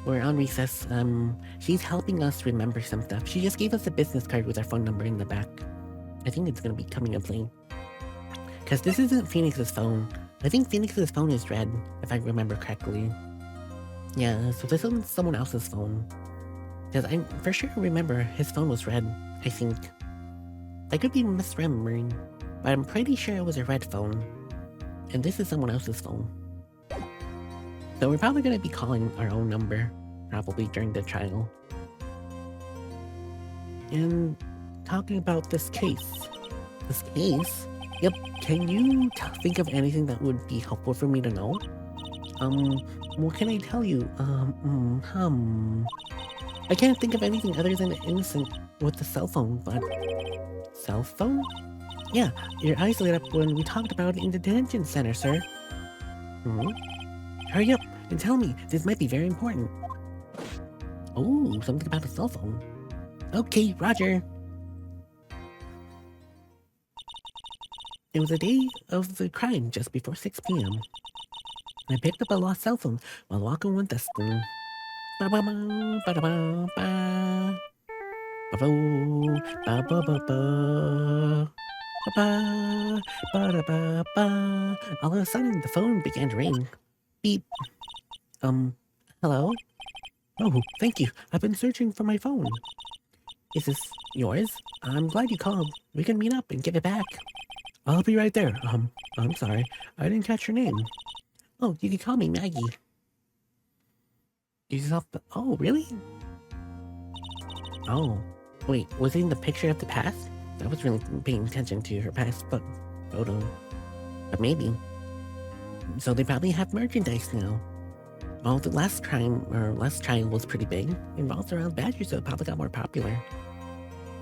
we're on recess. She's helping us remember some stuff. She just gave us a business card with our phone number in the back. I think it's gonna be coming up late. Because this isn't Phoenix's phone. I think Phoenix's phone is red, if I remember correctly. Yeah, so this one's someone else's phone. Because I for sure remember his phone was red, I think. I could be misremembering, but I'm pretty sure it was a red phone. And this is someone else's phone. So we're probably going to be calling our own number, probably during the trial. And talking about this case. This case? Yep, can you think of anything that would be helpful for me to know? What can I tell you? I can't think of anything other than an innocent with the cell phone, but... Cell phone? Yeah, your eyes lit up when we talked about it in the detention center, sir. Hurry up and tell me, this might be very important. Oh, something about a cell phone. Okay, roger. It was the day of the crime, just before 6 p.m. I picked up a lost cell phone while walking with Dustin. All of a sudden, the phone began to ring. Beep. Hello? Oh, thank you. I've been searching for my phone. Is this yours? I'm glad you called. We can meet up and give it back. I'll be right there. I'm sorry. I didn't catch your name. Oh, you can call me Maggie. Oh, really? Oh. Wait, was it in the picture of the past? I was really paying attention to her past photo. But maybe. So they probably have merchandise now. Well, the last trial was pretty big. Involved around Badger, so it probably got more popular.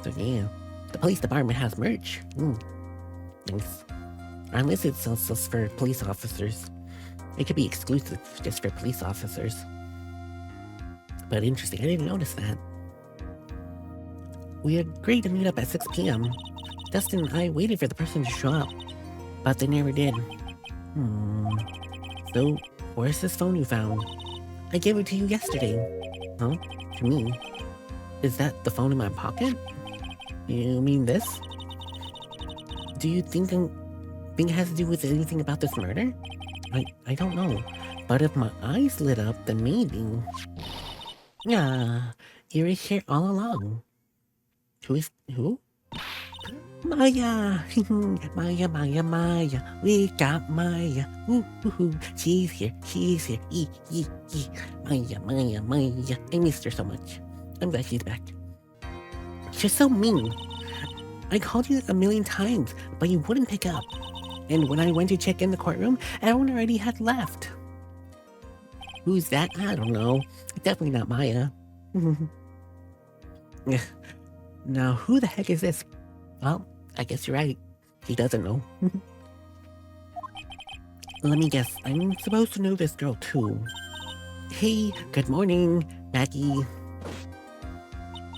So yeah, the police department has merch. Nice. Unless it's also for police officers. It could be exclusive just for police officers. But interesting, I didn't notice that. We agreed to meet up at 6 p.m. Dustin and I waited for the person to show up, but they never did. So, where's this phone you found? I gave it to you yesterday. Huh? To me? Is that the phone in my pocket? You mean this? Do you think it has to do with anything about this murder? I don't know, but if my eyes lit up, then maybe. Yeah, you were here all along. Who? Maya, Maya, Maya, Maya, we got Maya. Ooh, ooh, ooh. She's here, ee, ee, ee. Maya, Maya, Maya. I missed her so much. I'm glad she's back. She's so mean. I called you a million times, but you wouldn't pick up. And when I went to check in the courtroom, everyone already had left. Who's that? I don't know. Definitely not Maya. Now, who the heck is this? Well, I guess you're right. He doesn't know. Let me guess, I'm supposed to know this girl too. Hey, good morning, Maggie.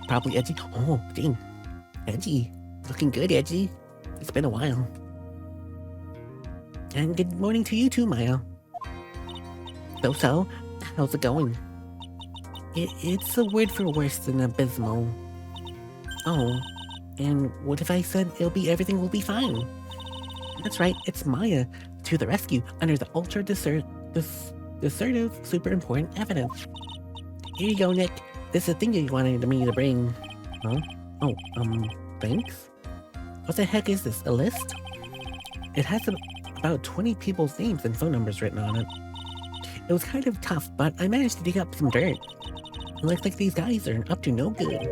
Probably Edgy. Oh, dang. Edgy. Looking good, Edgy. It's been a while. And good morning to you too, Maya. So, how's it going? It's a word for worse than abysmal. Oh, and what if I said everything will be fine? That's right, it's Maya, to the rescue under the ultra assertive, super important evidence. Here you go, Nick. This is the thing you wanted me to bring. Huh? Oh, thanks? What the heck is this, a list? It has about 20 people's names and phone numbers written on it. It was kind of tough, but I managed to dig up some dirt. It looks like these guys are up to no good.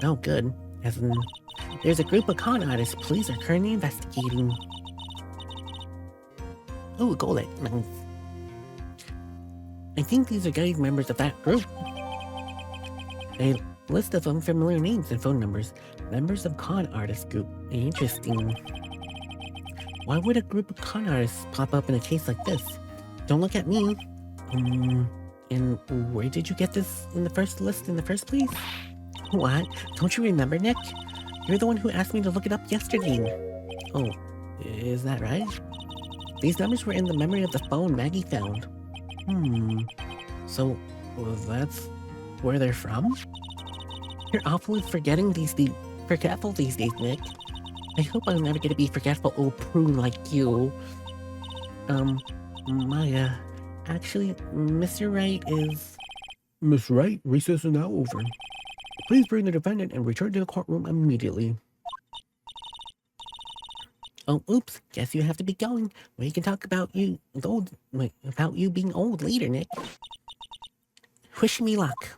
No good? As in, there's a group of con artists police are currently investigating. Oh, a gold. Nice. I think these are guys members of that group. A list of unfamiliar names and phone numbers. Members of con artist group. Interesting. Why would a group of con artists pop up in a case like this? Don't look at me. And where did you get this in the first list in the first place? What? Don't you remember, Nick? You're the one who asked me to look it up yesterday. Oh, is that right? These numbers were in the memory of the phone Maggie found. So, that's where they're from? You're awfully forgetful these days, Nick. I hope I'm never gonna be forgetful old prune like you. Maya, actually, Mr. Wright is... Miss Wright, recess is now over. Please bring the defendant and return to the courtroom immediately. Oh, oops, guess you have to be going. We can talk about you being old later, Nick. Wish me luck.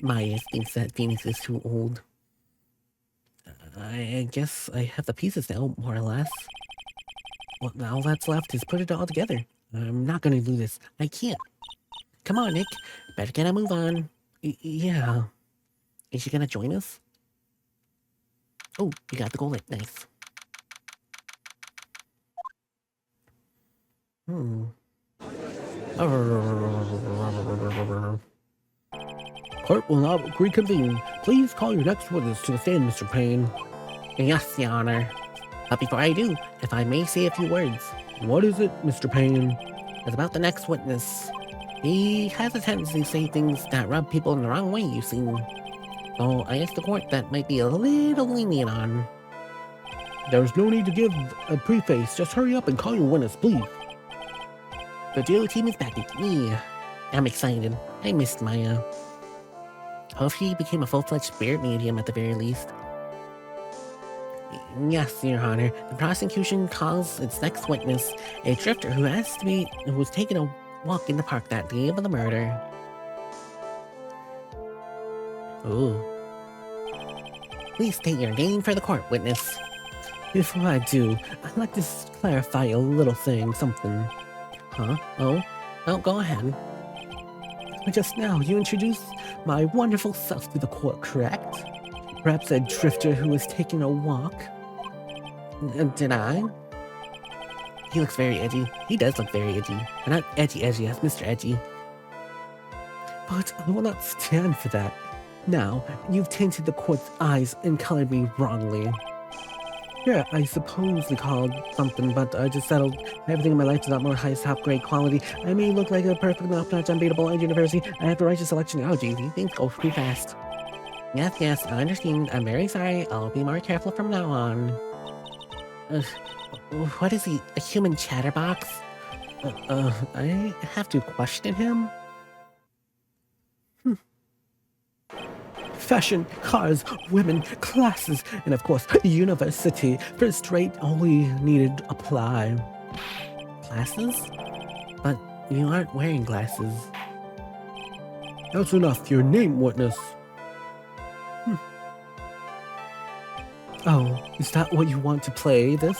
Maya thinks that Phoenix is too old. I guess I have the pieces now, more or less. Well, all that's left is put it all together. I'm not gonna do this. I can't. Come on, Nick. Better get a move on. Yeah. Is she gonna join us? Oh, you got the goal. Nice. Court will now reconvene. Please call your next witness to the stand, Mr. Payne. Yes, Your Honor. But before I do, if I may say a few words. What is it, Mr. Payne? It's about the next witness. He has a tendency to say things that rub people in the wrong way, you see. So I asked the court that might be a little lenient on. There's no need to give a preface. Just hurry up and call your witness, please. The duo team is back at me. I'm excited. I missed Maya. Hope she became a full-fledged spirit medium at the very least. Yes, Your Honor. The prosecution calls its next witness a drifter who was taking a walk in the park that day of the murder. Ooh. Please state your name for the court, witness. Before I do, I'd like to clarify a little thing, something. Huh? Oh, go ahead. Just now, you introduced my wonderful self to the court, correct? Perhaps a drifter who was taking a walk? Did I? He looks very edgy. He does look very edgy. But not edgy, that's Mr. Edgy. But I will not stand for that. Now, you've tainted the court's eyes and colored me wrongly. Yeah, I supposedly called something, but I just settled everything in my life to that more highest top-grade quality. I may look like a perfect, top-notch, unbeatable edge university. I have the righteous selection. Oh, geez, these things go too fast. Yes, I understand. I'm very sorry. I'll be more careful from now on. What is he? A human chatterbox? I have to question him? fashion, cars, women, classes, and of course, university. First rate, only needed apply. Glasses? But you aren't wearing glasses. That's enough. Your name, witness. Oh, is that what you want to play this?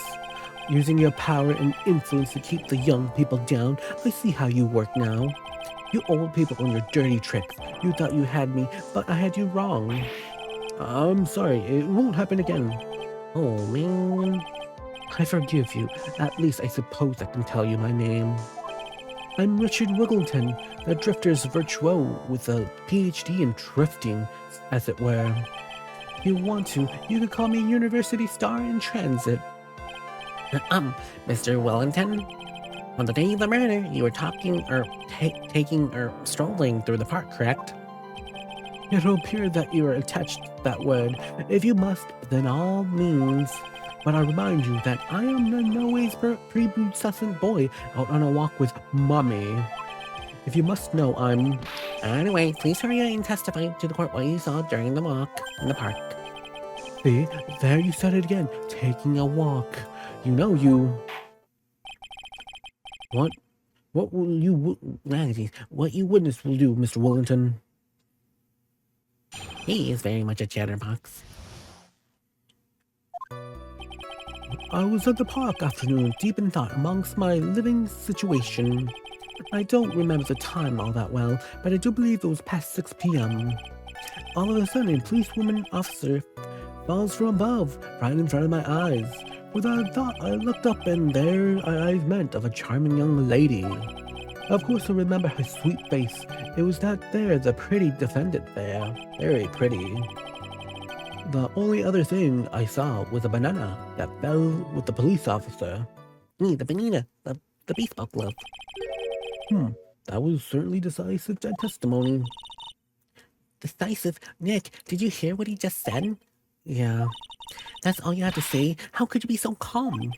Using your power and influence to keep the young people down? I see how you work now. You old people and your dirty tricks. You thought you had me, but I had you wrong. I'm sorry, it won't happen again. Oh, man. I forgive you. At least I suppose I can tell you my name. I'm Richard Wiggleton, the drifter's virtuoso with a PhD in drifting, as it were. If you want to, you could call me University Star in Transit. Mr. Wellington, on the day of the murder, you were talking or taking or strolling through the park, correct? It'll appear that you are attached to that word. If you must, then all means. But I remind you that I am the no-ways pre-pubescent boy out on a walk with Mommy. If you must know, I'm... Anyway, please hurry and testify to the court what you saw during the walk in the park. See, there you said it again, taking a walk. You know you... What will you... What you witness will do, Mr. Wellington. He is very much a chatterbox. I was at the park afternoon, deep in thought amongst my living situation. I don't remember the time all that well, but I do believe it was past 6 p.m. All of a sudden, a policewoman officer falls from above, right in front of my eyes. Without a thought, I looked up and there I met of a charming young lady. Of course, I remember her sweet face. It was that there, the pretty defendant there. Very pretty. The only other thing I saw was a banana that fell with the police officer. The banana, the baseball glove. That was certainly decisive testimony. Decisive? Nick, did you hear what he just said? Yeah. That's all you have to say? How could you be so calm?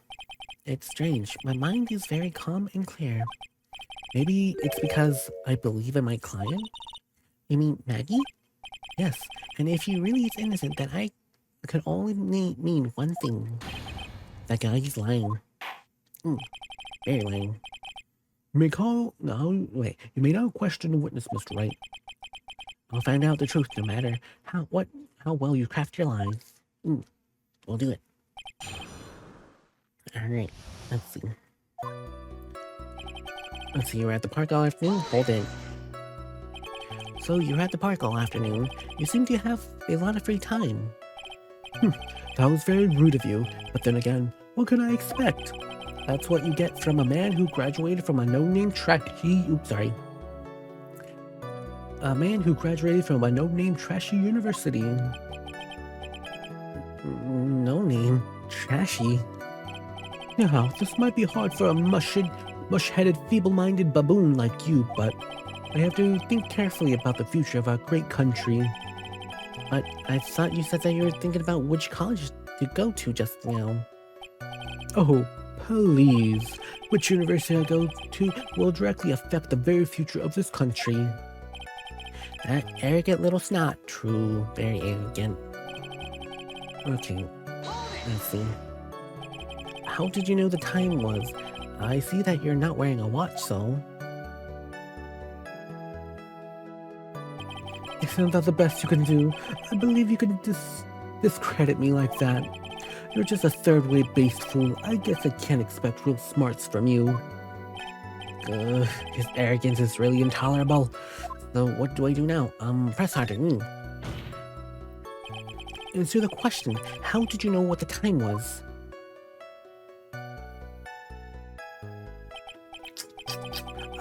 It's strange. My mind is very calm and clear. Maybe it's because I believe in my client? You mean Maggie? Yes, and if he really is innocent, then I could only mean one thing. That guy is lying. Very lying. You may now question the witness, Mr. Wright. I'll find out the truth no matter how well you craft your lies. We'll do it. Alright, let's see. You were at the park all afternoon? Hold it. So you were at the park all afternoon. You seem to have a lot of free time. That was very rude of you, but then again, what could I expect? That's what you get from a man who graduated from a no-name trashy university. No-name? Trashy? Yeah, this might be hard for a mush-headed, feeble-minded baboon like you, but I have to think carefully about the future of our great country. But I thought you said that you were thinking about which college to go to just now. Oh, please. Which university I go to will directly affect the very future of this country. That arrogant little snot. True, very arrogant. Okay, let's see. How did you know the time was? I see that you're not wearing a watch, so... Isn't that the best you can do? I believe you can discredit me like that. You're just a third-rate based fool. I guess I can't expect real smarts from you. His arrogance is really intolerable. So what do I do now? Press harder. Answer the question. How did you know what the time was?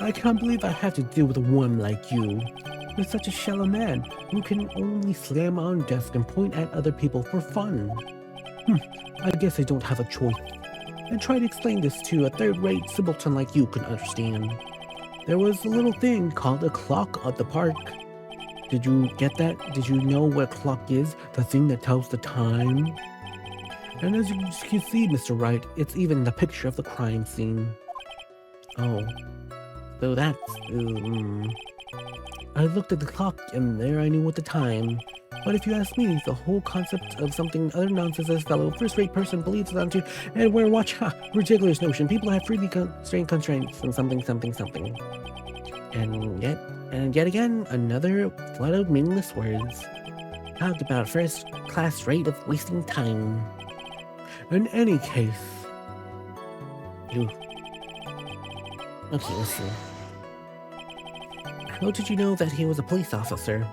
I can't believe I have to deal with a worm like you. You're such a shallow man who can only slam on desk and point at other people for fun. I guess I don't have a choice. I tried to explain this to a third-rate simpleton like you could understand. There was a little thing called a clock at the park. Did you get that? Did you know what a clock is? The thing that tells the time? And as you can see, Mr. Wright, it's even the picture of the crime scene. Oh. So that's... I looked at the clock and there I knew at the time. But if you ask me, the whole concept of something other nonsense this fellow first-rate person believes it onto, and wear watch, ha, ridiculous notion. People have freely constraints and something. And yet again, another flood of meaningless words. Talked about first-class rate of wasting time. In any case... Okay, let's see. How did you know that he was a police officer?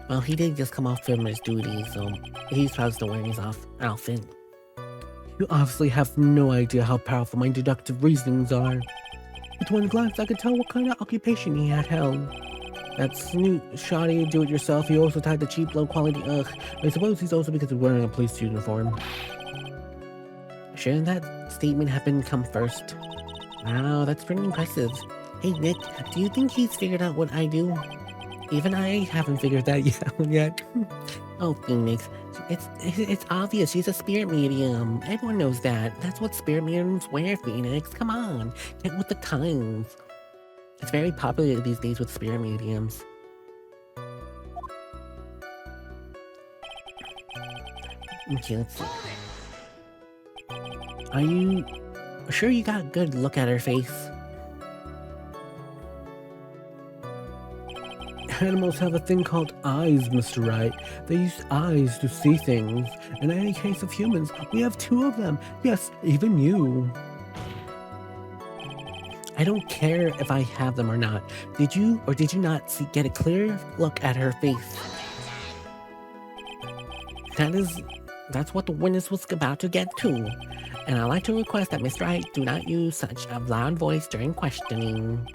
Well, he did just come off from his duty, so he's probably still wearing his outfit. You obviously have no idea how powerful my deductive reasonings are. With one glance, I could tell what kind of occupation he had held. That's new, shoddy, do-it-yourself. He also tied the cheap, low-quality, I suppose he's also because of wearing a police uniform. Shouldn't that statement have come first? Wow, that's pretty impressive. Hey, Nick, do you think he's figured out what I do? Even I haven't figured that yet. Oh, Phoenix, it's obvious she's a spirit medium. Everyone knows that. That's what spirit mediums wear, Phoenix. Come on, get with the times. It's very popular these days with spirit mediums. Okay, let's see. Are you sure you got a good look at her face? Animals have a thing called eyes, Mr. Wright. They use eyes to see things. In any case of humans, we have two of them. Yes, even you. I don't care if I have them or not. Did you or did you not get a clear look at her face? That's what the witness was about to get to. And I'd like to request that Mr. Wright do not use such a loud voice during questioning.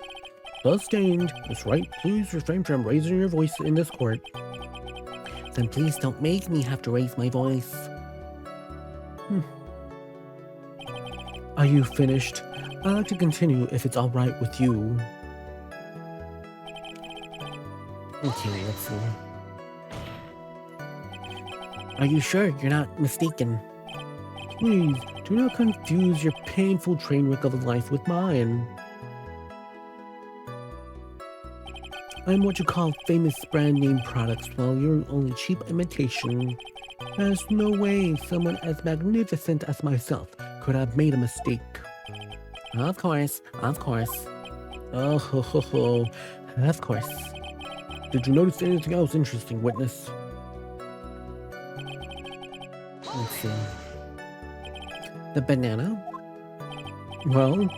Sustained. Miss Wright, please refrain from raising your voice in this court. Then please don't make me have to raise my voice. Are you finished? I'd like to continue if it's alright with you. Okay, let's see. Are you sure you're not mistaken? Please, do not confuse your painful train wreck of a life with mine. I'm what you call famous brand name products, while you're only cheap imitation. There's no way someone as magnificent as myself could have made a mistake. Of course. Oh, of course. Did you notice anything else interesting, witness? Let's see. The banana? Well,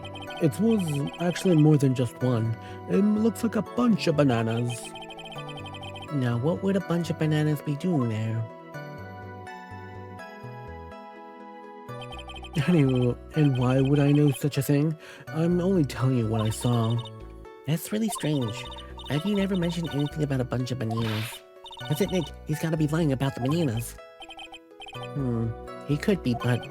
it was actually more than just one. It looks like a bunch of bananas. Now, what would a bunch of bananas be doing there? Anyway, and why would I know such a thing? I'm only telling you what I saw. That's really strange. Have you never mentioned anything about a bunch of bananas? That's it, Nick. He's gotta be lying about the bananas. He could be, but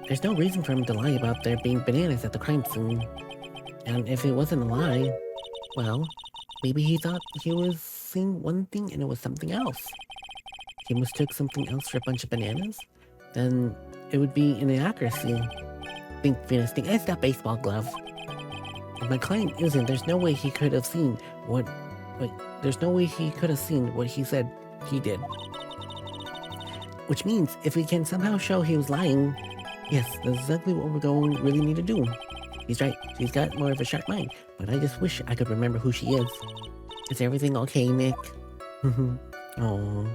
there's no reason for him to lie about there being bananas at the crime scene. And if it wasn't a lie, well, maybe he thought he was seeing one thing and it was something else. He mistook something else for a bunch of bananas? Then it would be an inaccuracy. Think, Venus, think, it's that baseball glove. If my client isn't, there's no way he could have seen what he said he did. Which means, if we can somehow show he was lying, yes, that's exactly what we're going to really need to do. He's right, she's got more of a sharp mind, but I just wish I could remember who she is. Is everything okay, Nick? Oh.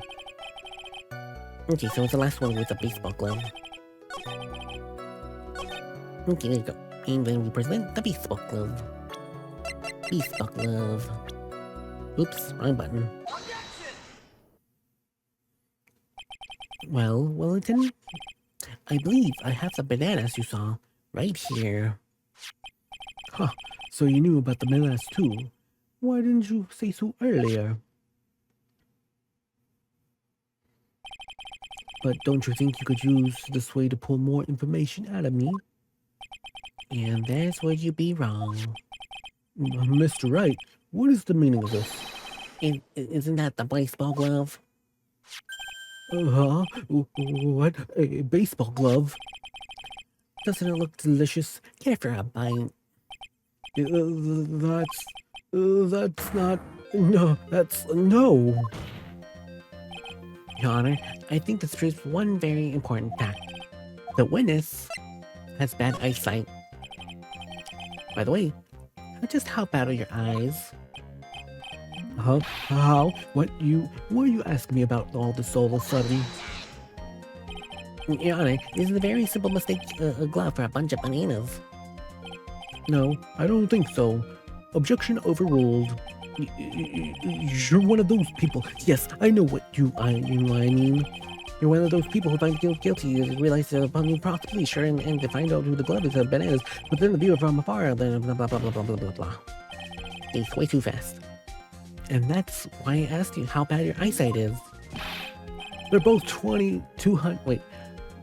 Okay, so it's the last one with a baseball glove. Okay, there you go. And then we present the baseball glove. Baseball glove. Oops, wrong button. Well, Wellington, I believe I have the bananas you saw right here. Huh, so you knew about the bananas too. Why didn't you say so earlier? But don't you think you could use this way to pull more information out of me? And that's where you'd be wrong. Mr. Wright, what is the meaning of this? Isn't that the baseball glove? What? A baseball glove? Doesn't it look delicious? Care for a bite? That's not... No, that's... No! Your Honor, I think this proves one very important fact. The witness has bad eyesight. By the way, just how bad are your eyes? Huh? How? What are you asking me about all this all of a sudden? Your Honor, this is a very simple mistake, a glove for a bunch of bananas. No, I don't think so. Objection overruled. You're one of those people. Yes, I know what I mean. You're one of those people who find guilty, realize upon the prosecution, and to find out who the glove is of bananas, but then the view from afar, then blah blah blah blah blah blah blah blah. It's way too fast. And that's why I asked you how bad your eyesight is. They're both 2200. Wait,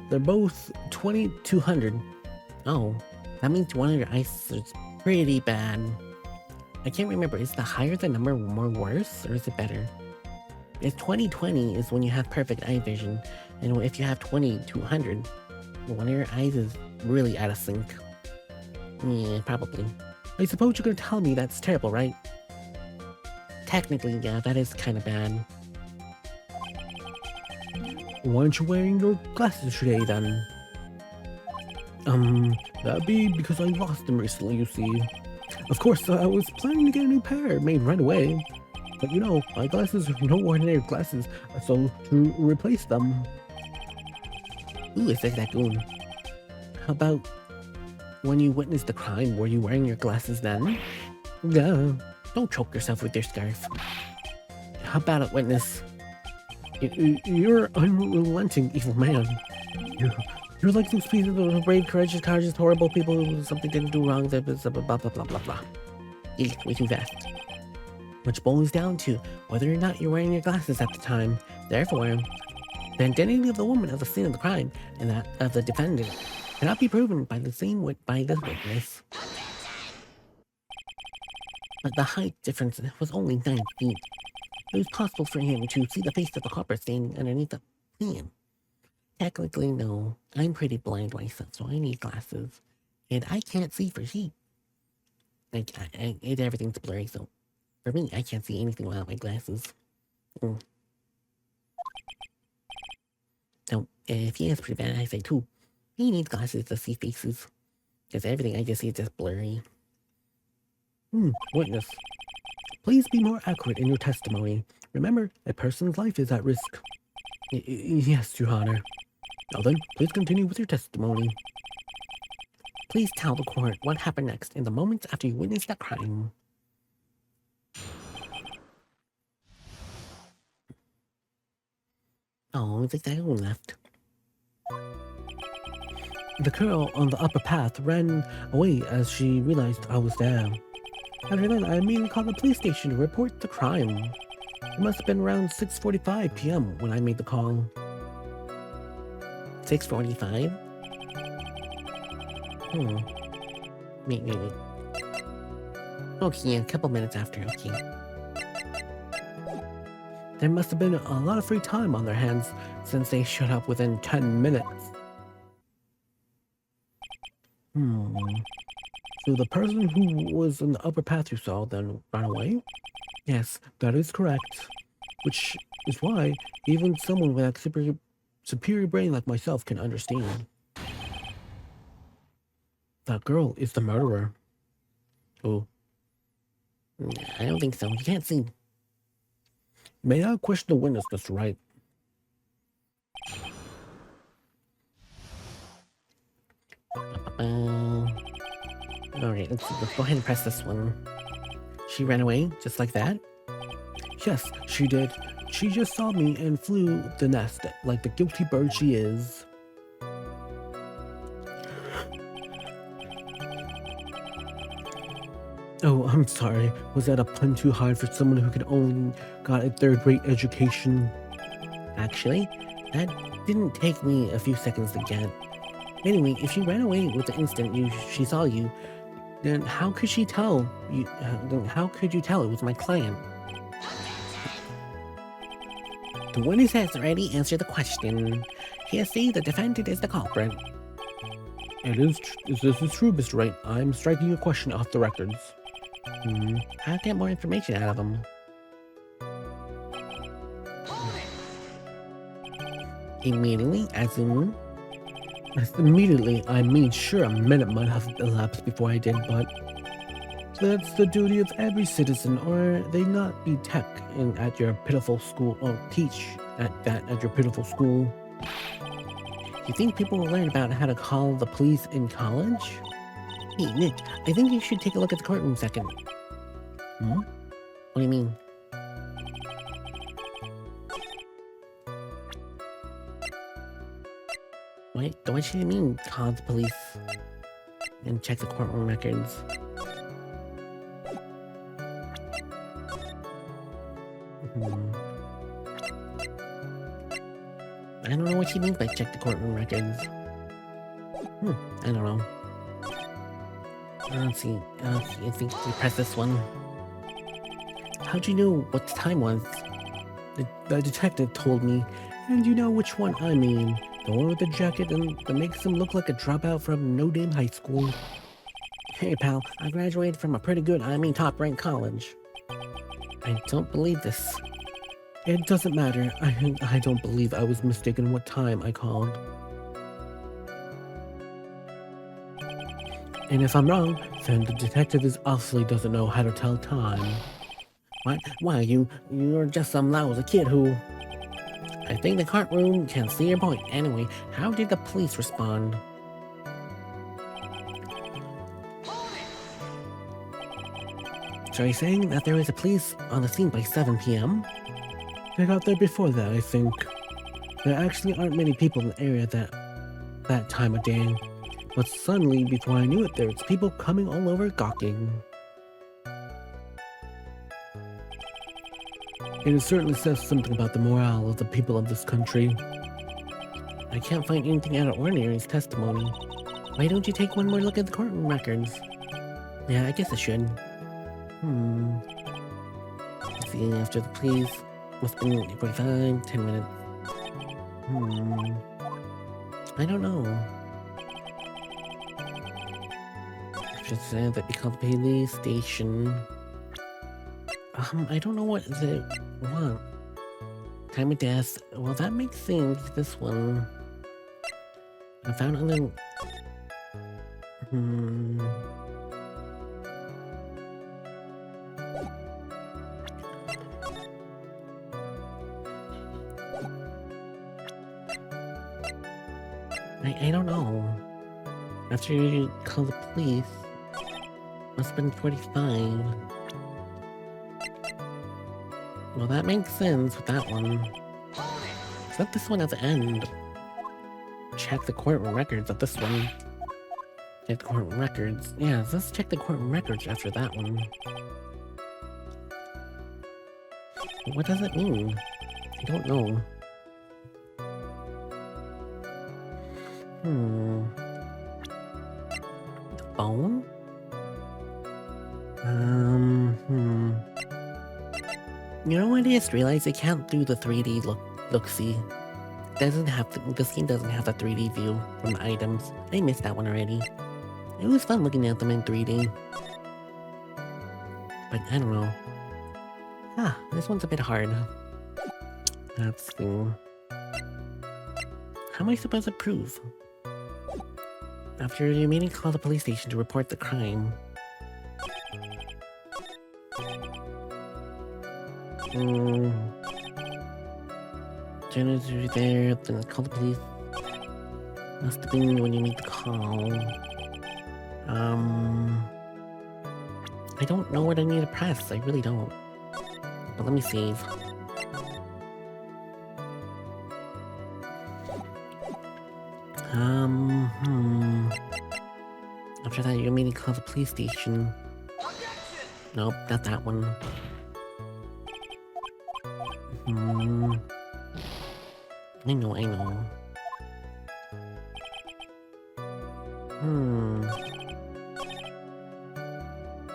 they're both 2200. Oh, that means one of your eyes is pretty bad. I can't remember, is the higher the number more worse, or is it better? If 20/20 is when you have perfect eye vision, and if you have 2200, one of your eyes is really out of sync. Yeah, probably. I suppose you're gonna tell me that's terrible, right? Technically, yeah, that is kind of bad. Why aren't you wearing your glasses today, then? That'd be because I lost them recently, you see. Of course, I was planning to get a new pair made right away. But you know, my glasses are no ordinary glasses, so to replace them... Ooh, it's like that goon. How about when you witnessed the crime, were you wearing your glasses then? Yeah. Don't choke yourself with your scarf. How about it, witness? You're unrelenting evil man. You're like those people of brave, courageous, horrible people who something didn't do wrong, blah blah blah blah blah blah. Way too fast. Which boils down to whether or not you're wearing your glasses at the time. Therefore, the identity of the woman at the scene of the crime and that of the defendant cannot be proven by this witness. But the height difference was only 9 feet. It was possible for him to see the face of the copper standing underneath the pan. Technically, no. I'm pretty blind myself, so I need glasses. And I can't see for sheep. Like, everything's blurry, so for me, I can't see anything without my glasses. So, if he has pretty bad eyesight too, he needs glasses to see faces. Because everything I just see is just blurry. Witness. Please be more accurate in your testimony. Remember, a person's life is at risk. Yes, Your Honor. Now then, please continue with your testimony. Please tell the court what happened next in the moments after you witnessed the crime. Oh, it's like that one left. The girl on the upper path ran away as she realized I was there. After that, I immediately called the police station to report the crime. It must have been around 6:45 p.m. when I made the call. 6:45? Wait. Okay, a couple minutes after, okay. There must have been a lot of free time on their hands since they showed up within 10 minutes. So the person who was in the upper path you saw then ran away? Yes, that is correct. Which is why even someone with a superior brain like myself can understand. That girl is the murderer. Oh. I don't think so. You can't see. May I question the witness, Mr. Wright? Alright, let's go ahead and press this one. She ran away, just like that? Yes, she did. She just saw me and flew the nest like the guilty bird she is. Oh, I'm sorry. Was that a pun too hard for someone who could only got a third-rate education? Actually, that didn't take me a few seconds to get. Anyway, if she ran away with the instant she saw you, then how could she tell you? Then how could you tell it was my client? The witness has already answered the question. He has said the defendant is the culprit. This is true, Mr. Wright. I'm striking your question off the records. How to get more information out of them? Immediately, as in... Immediately, I made sure a minute might have elapsed before I did, but that's the duty of every citizen, or they not be tech at your pitiful school, or teach at your pitiful school. You think people will learn about how to call the police in college? Hey, Nick, I think you should take a look at the courtroom second. What do you mean? What should you mean, call the police and check the courtroom records? I don't know what she means by check the courtroom records. I don't know. Let's see. I think we press this one. How'd you know what the time was? The detective told me, and you know which one I mean. The one with the jacket that makes him look like a dropout from No Dame High School. Hey pal, I graduated from a pretty good, top-ranked college. I don't believe this. It doesn't matter. I don't believe I was mistaken what time I called. And if I'm wrong, then the detective obviously doesn't know how to tell time. What? Why, you're just some lousy kid who... I think the courtroom can see your point. Anyway, how did the police respond? So you're saying that there was a police on the scene by 7 p.m.? They got there before that, I think. There actually aren't many people in the area that time of day. But suddenly, before I knew it, there was people coming all over gawking. It certainly says something about the morale of the people of this country. I can't find anything out of ordinary in his testimony. Why don't you take one more look at the courtroom records? Yeah, I guess I should. Let's see, after the police... Must be 45, 10 minutes. I don't know. Just said that we called the police station. I don't know what they want. Time of death. Well, that makes sense. This one. I found other... I don't know. After you call the police, must have been 45. Well, that makes sense with that one. Is that this one at the end? Check the courtroom records of this one. Check the courtroom records. Yeah, let's check the courtroom records after that one. What does it mean? I don't know. The phone? You know what I just realized? I can't do the 3D look-see. This game doesn't have the 3D view from the items. I missed that one already. It was fun looking at them in 3D. But I don't know. This one's a bit hard. Let's see. How am I supposed to prove? After your meeting, call the police station to report the crime. Janitor there, then call the police. Must have been when you made the call. I don't know what I need to press, I really don't. But let me save. After that, you're meeting call the police station. Nope, not that one. I know.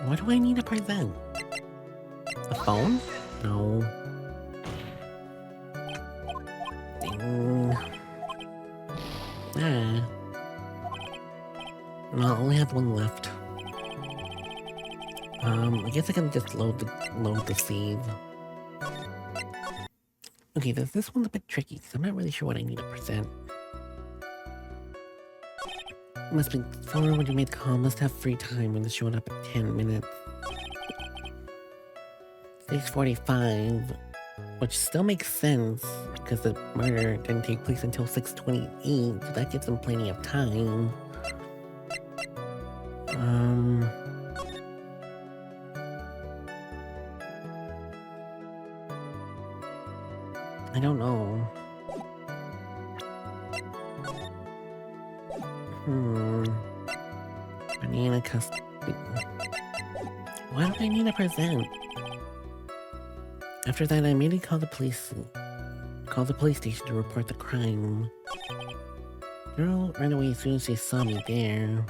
What do I need to present? The phone? No. Ding. Well, I only have one left. I guess I can just load the save. Okay, this one's a bit tricky, because I'm not really sure what I need to present. Must be phone when you made the call, must have free time when it's showing up at 10 minutes. 6:45, which still makes sense, because the murder didn't take place until 6:28, so that gives them plenty of time. I don't know. Banana custody. Why do I need to present? After that, I immediately called the police station to report the crime. Girl ran away as soon as she saw me there.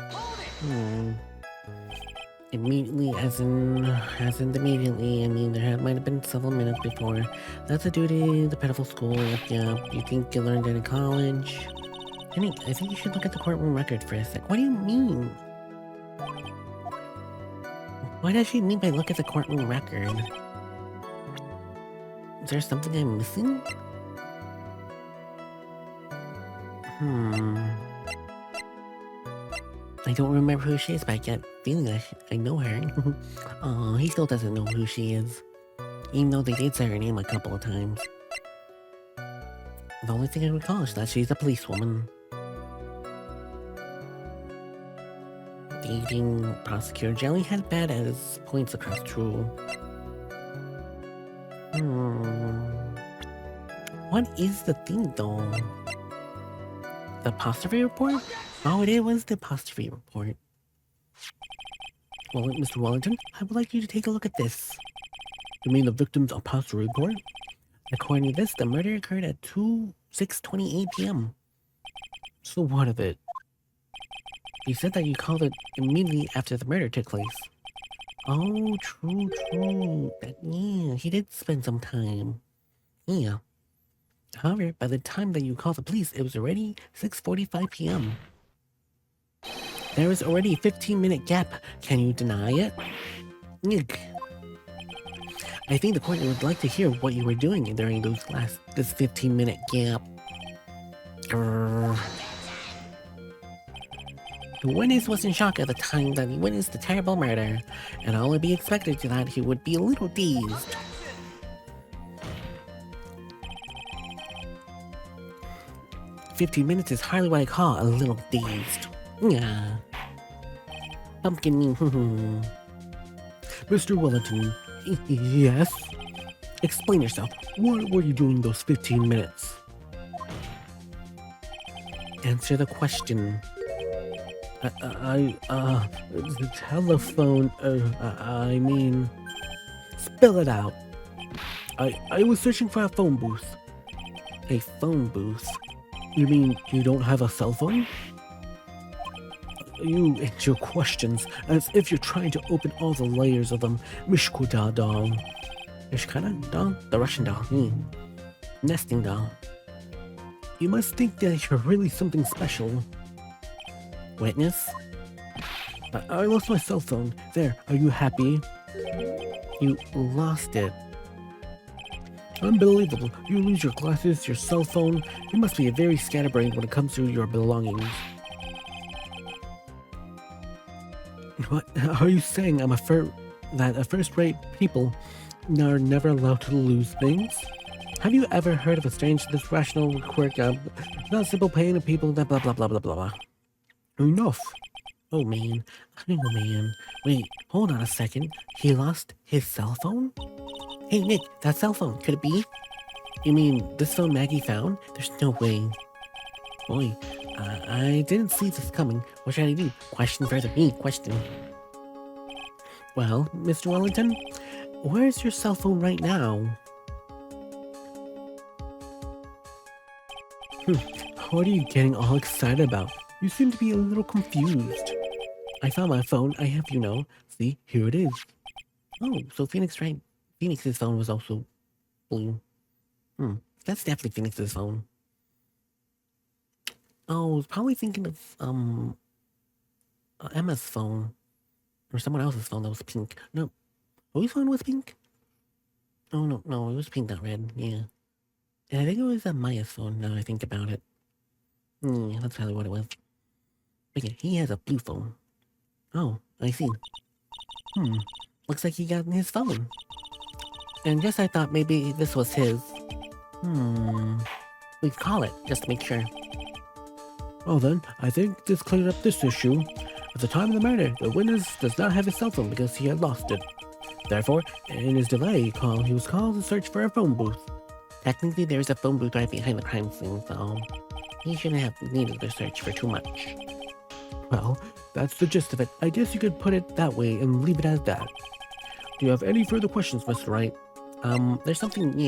Immediately, as in immediately, I mean, might have been several minutes before. That's a duty, the pedophile school, yep. You think you learned it in college? I think you should look at the courtroom record for a sec. What do you mean? What does she mean by look at the courtroom record? Is there something I'm missing? I don't remember who she is, but I get feeling that I know her. Aw, he still doesn't know who she is. Even though they did say her name a couple of times. The only thing I recall is that she's a policewoman. Dating prosecutor Jelly had bad as points across true. What is the thing though? The apostrophe report? Oh, it was the apostrophe report. Well, Mr. Wellington, I would like you to take a look at this. You mean the victim's apostrophe report? According to this, the murder occurred at 6:28 p.m. So what of it? You said that you called it immediately after the murder took place. Oh, true. Yeah, he did spend some time. Yeah. However, by the time that you called the police, it was already 6:45 p.m. There was already a 15-minute gap. Can you deny it? Yuck. I think the court would like to hear what you were doing during this 15-minute gap. Grrr. The witness was in shock at the time that he witnessed the terrible murder, and all would be expected to that he would be a little dazed. "15 minutes is hardly what I call a little dazed. Yeah. Pumpkin me. Mr. Wellington, yes? Explain yourself. What were you doing those 15 minutes? Answer the question. The telephone, I mean... Spill it out. I was searching for a phone booth. A phone booth? You mean you don't have a cell phone? You and your questions, as if you're trying to open all the layers of them. Mishkuda doll. Mishkana doll? The Russian doll. Nesting doll. You must think that you're really something special. Witness? I lost my cell phone. There, are you happy? You lost it. Unbelievable. You lose your glasses, your cell phone. You must be a very scatterbrained when it comes to your belongings. What are you saying? That first-rate people are never allowed to lose things? Have you ever heard of a strange, this rational quirk of not simple pain of people that blah blah blah blah blah blah? Enough. Oh man. Wait, hold on a second. He lost his cell phone? Hey Nick, that cell phone, could it be? You mean this phone Maggie found? There's no way. Boy, I didn't see this coming. What should I do? Question further me, question. Well, Mr. Wellington, where's your cell phone right now? What are you getting all excited about? You seem to be a little confused. I found my phone, I have you know. See, here it is. Oh, so Phoenix's phone was also blue. That's definitely Phoenix's phone. Oh, I was probably thinking of, Emma's phone. Or someone else's phone that was pink. No, whose phone was pink? Oh, no, it was pink, not red, yeah. And I think it was Maya's phone, now I think about it. That's probably what it was. But yeah, he has a blue phone. Oh, I see. Looks like he got his phone. And just I thought maybe this was his. We'd call it, just to make sure. Well then, I think this cleared up this issue. At the time of the murder, the witness does not have his cell phone because he had lost it. Therefore, in his delay call, he was called to search for a phone booth. Technically, there's a phone booth right behind the crime scene, so he shouldn't have needed to search for too much. Well, that's the gist of it. I guess you could put it that way and leave it as that. Do you have any further questions, Mr. Wright? There's something.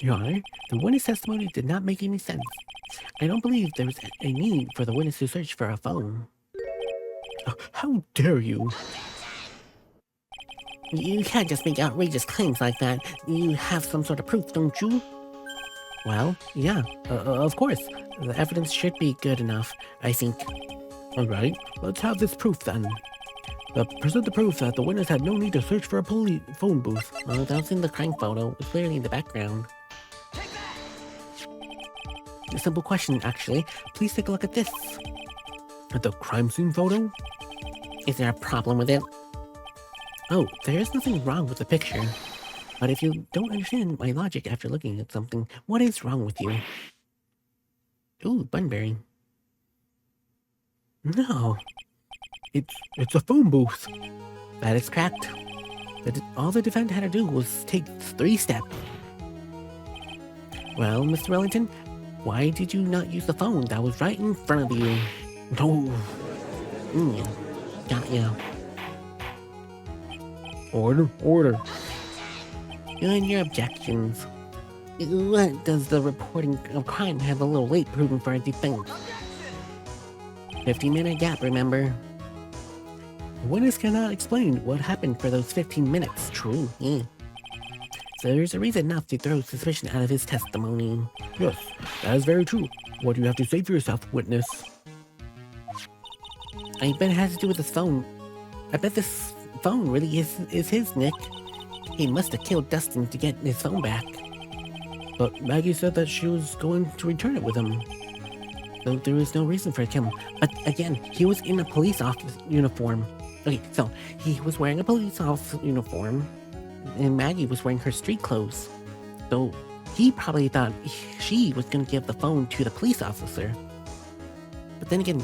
Your Honor, the witness testimony did not make any sense. I don't believe there was a need for the witness to search for a phone. How dare you? You can't just make outrageous claims like that. You have some sort of proof, don't you? Well, yeah, of course. The evidence should be good enough, I think. Alright, let's have this proof then. Present the proof that the witness had no need to search for a phone booth. Well, that was in the crime photo. It's clearly in the background. A simple question, actually. Please take a look at this. At the crime scene photo? Is there a problem with it? Oh, there is nothing wrong with the picture. But if you don't understand my logic after looking at something, what is wrong with you? Ooh, Bunbury. No. It's a phone booth. That is correct. All the defendant had to do was take 3 steps. Well, Mr. Wellington, why did you not use the phone that was right in front of you? No. Got ya. Order. And your objections. What does the reporting of crime have a little late proven for a defense? 15-minute gap, remember? The witness cannot explain what happened for those 15 minutes. True, yeah. So there's a reason not to throw suspicion out of his testimony. Yes, that is very true. What do you have to say for yourself, witness? I bet it has to do with his phone. I bet this phone really is his, Nick. He must have killed Dustin to get his phone back. But Maggie said that she was going to return it with him. So there was no reason for it to kill him. But again, he was in a police officer uniform. Okay, so he was wearing a police officer uniform, and Maggie was wearing her street clothes. So he probably thought she was going to give the phone to the police officer. But then again,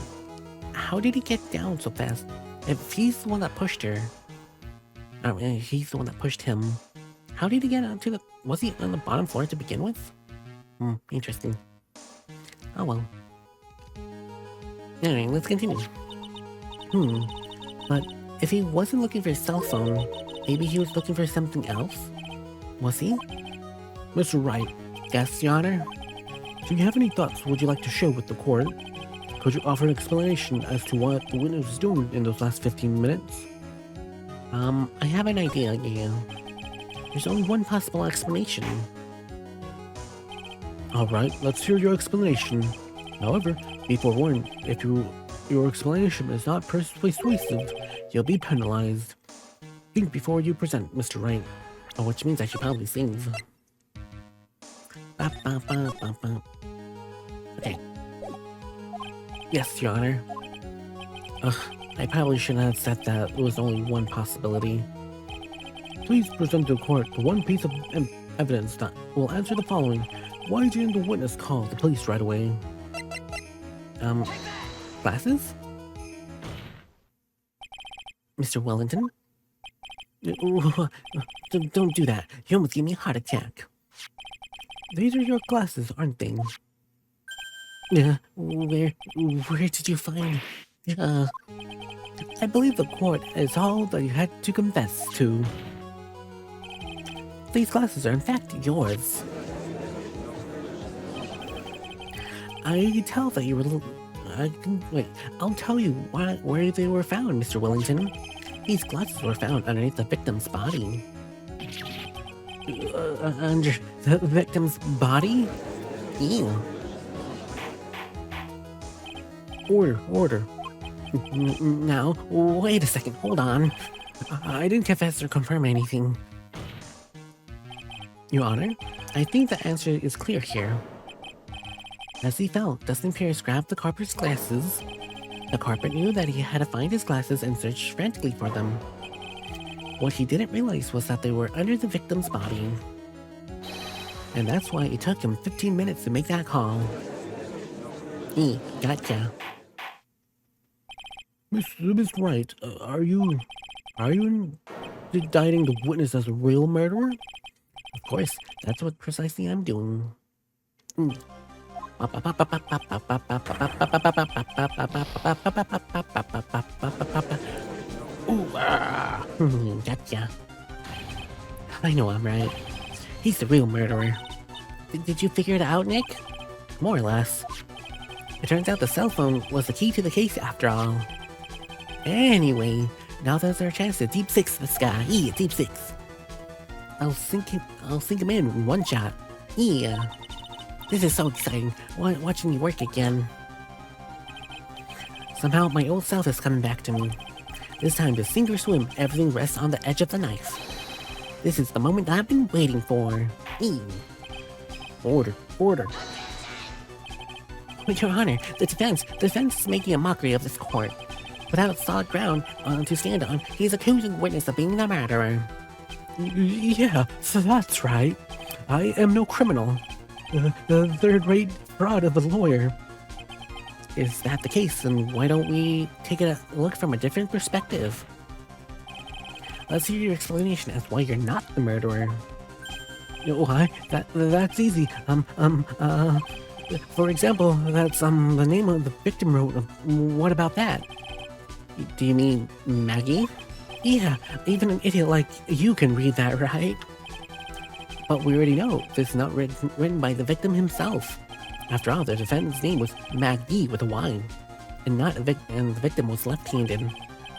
how did he get down so fast? If he's the one that pushed her, he's the one that pushed him, how did he get onto the... Was he on the bottom floor to begin with? Interesting. Oh well. Anyway, let's continue. But if he wasn't looking for his cell phone, maybe he was looking for something else? Was he? Mr. Wright. Yes, Your Honor? Do you have any thoughts would you like to share with the court? Could you offer an explanation as to what the witness was doing in those last 15 minutes? I have an idea, yeah. There's only one possible explanation. Alright, let's hear your explanation. However, be forewarned, if your explanation is not persuasive, you'll be penalized. Think before you present, Mr. Wright. Oh, which means I should probably save. Okay. Yes, Your Honor. I probably shouldn't have said that. It was only one possibility. Please present to the court the one piece of evidence that will answer the following. Why didn't the witness call the police right away? Glasses? Mr. Wellington? Don't do that. You almost gave me a heart attack. These are your glasses, aren't they? Where did you find... I believe the court is all that you had to confess to. These glasses are in fact yours. I can tell that you were... Wait, I'll tell you where they were found, Mr. Wellington. These glasses were found underneath the victim's body. Under the victim's body? Ew. Order. Now, wait a second, hold on. I didn't confess or confirm anything. Your Honor, I think the answer is clear here. As he fell, Dustin Pierce grabbed the culprit's glasses. The culprit knew that he had to find his glasses and search frantically for them. What he didn't realize was that they were under the victim's body. And that's why it took him 15 minutes to make that call. Gotcha. Miss Wright, are you indicting the witness as a real murderer? Of course, that's what precisely I'm doing. Gotcha. I know I'm right. He's the real murderer. Did you figure it out, Nick? More or less. It turns out the cell phone was the key to the case after all. Anyway, now there's our chance to deep six this guy. Yeah, deep six. I'll sink him in one shot. Yeah. This is so exciting, watching you work again. Somehow my old self is coming back to me. This time to sink or swim, everything rests on the edge of the knife. This is the moment I've been waiting for. Order. But Your Honor, the defense is making a mockery of this court. Without solid ground to stand on, he's accusing the witness of being the murderer. Yeah, so that's right. I am no criminal. The third-rate fraud of a lawyer. Is that the case, then why don't we take a look from a different perspective? Let's hear your explanation as why you're not the murderer. Why? That's easy. For example, that's the name of the victim wrote. What about that? Do you mean Maggie? Yeah, even an idiot like you can read that, right? But we already know this is not written by the victim himself. After all, the defendant's name was Maggie with a Y, and the victim was left-handed.